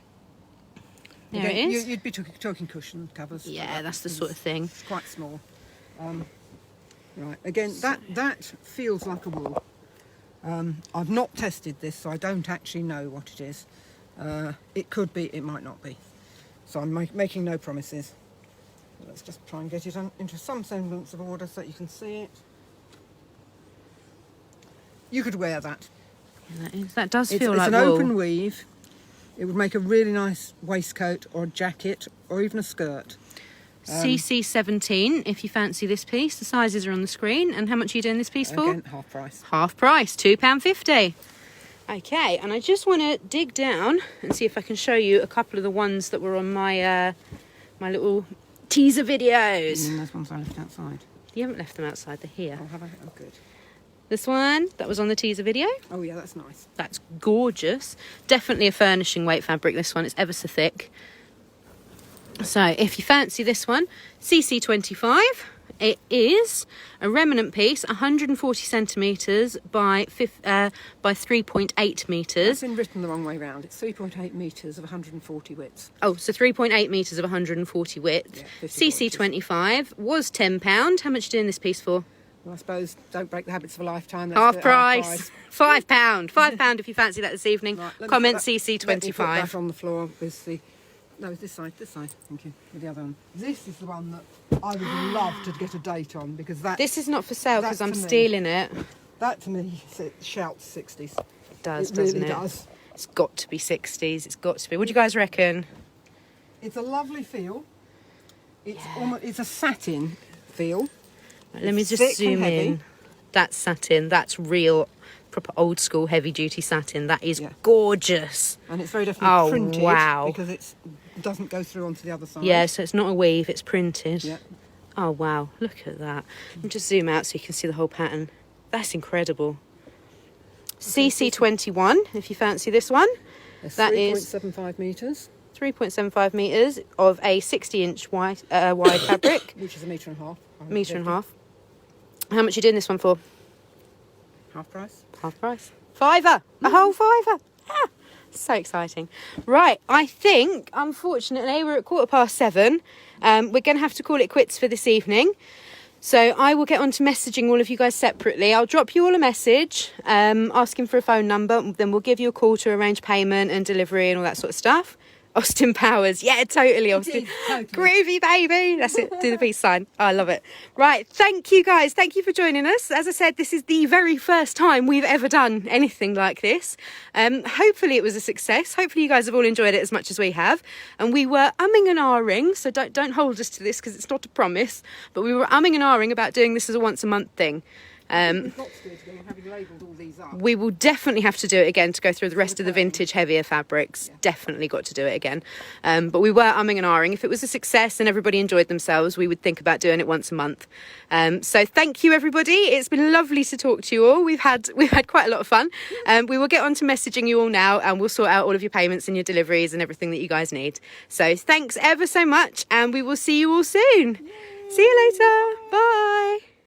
There it is. You'd be talking cushion covers. Yeah, that's the sort of thing. It's quite small. Right, again, that feels like a wool. I've not tested this, so I don't actually know what it is. It could be, it might not be. So I'm making no promises. Let's just try and get it into some semblance of order so that you can see it. You could wear that. That does feel like it's an wool. open weave. It would make a really nice waistcoat or a jacket or even a skirt. CC17, if you fancy this piece. The sizes are on the screen. And how much are you doing this piece for? Again, half price. Half price, £2.50. Okay, and I just want to dig down and see if I can show you a couple of the ones that were on my my little teaser videos. And those ones I left outside. You haven't left them outside, they're here. Oh, have I? Oh, good. This one, that was on the teaser video. Oh, yeah, that's nice. That's gorgeous. Definitely a furnishing weight fabric, this one. It's ever so thick. So if you fancy this one, CC25, it is a remnant piece, 140 centimetres by 3.8 metres. That's been written the wrong way round. It's 3.8 metres of 140 width. Oh, so 3.8 metres of 140 width. Yeah, 50 CC25 was £10. How much are you doing this piece for? Well, I suppose don't break the habits of a lifetime. Half price. £5. £5 if you fancy that this evening. Right, Comment let me put CC25. that on the floor with the... No, this side. Thank you. With the other one. This is the one that I would love to get a date on, because that... This is not for sale because that I'm to me- stealing it. That to me shouts 60s. It does, It doesn't really it? does. It's got to be 60s. It's got to be. What do you guys reckon? It's a lovely feel. It's a satin feel. Right, let me It's just thick and zoom heavy. in. That's satin. That's real, proper old school heavy duty satin. That is Yeah. gorgeous. And it's very definitely Oh, printed. wow. Because it doesn't go through onto the other side. Yeah, so it's not a weave. It's printed. Yeah. Oh, wow. Look at that. Let me just zoom out so you can see the whole pattern. That's incredible. CC21, if you fancy this one. It's That is 3.75 metres. 3.75 metres of a 60-inch wide fabric. Which is 1.5 metres. Metre and a half. How much are you doing this one for? Half price. Half price. £5. A whole £5. Ah, so exciting. Right, I think, unfortunately, we're at 7:15. We're going to have to call it quits for this evening. So I will get on to messaging all of you guys separately. I'll drop you all a message asking for a phone number. Then we'll give you a call to arrange payment and delivery and all that sort of stuff. Austin Powers. Yeah, totally, It Austin. is, totally. Groovy, baby. That's it. Do the peace sign. I love it. Right. Thank you, guys. Thank you for joining us. As I said, this is the very first time we've ever done anything like this. Hopefully it was a success. Hopefully you guys have all enjoyed it as much as we have. And we were umming and ahhing, so don't hold us to this because it's not a promise. But we were umming and ahhing about doing this as a once a month thing. We've got to do it again, having labelled all these up. We will definitely have to do it again to go through the rest of the vintage heavier fabrics. Yeah. Definitely got to do it again. But we were umming and ahhing. If it was a success and everybody enjoyed themselves, we would think about doing it once a month. So thank you, everybody. It's been lovely to talk to you all. We've had quite a lot of fun. We will get on to messaging you all now, and we'll sort out all of your payments and your deliveries and everything that you guys need. So thanks ever so much, and we will see you all soon. See you later. Bye.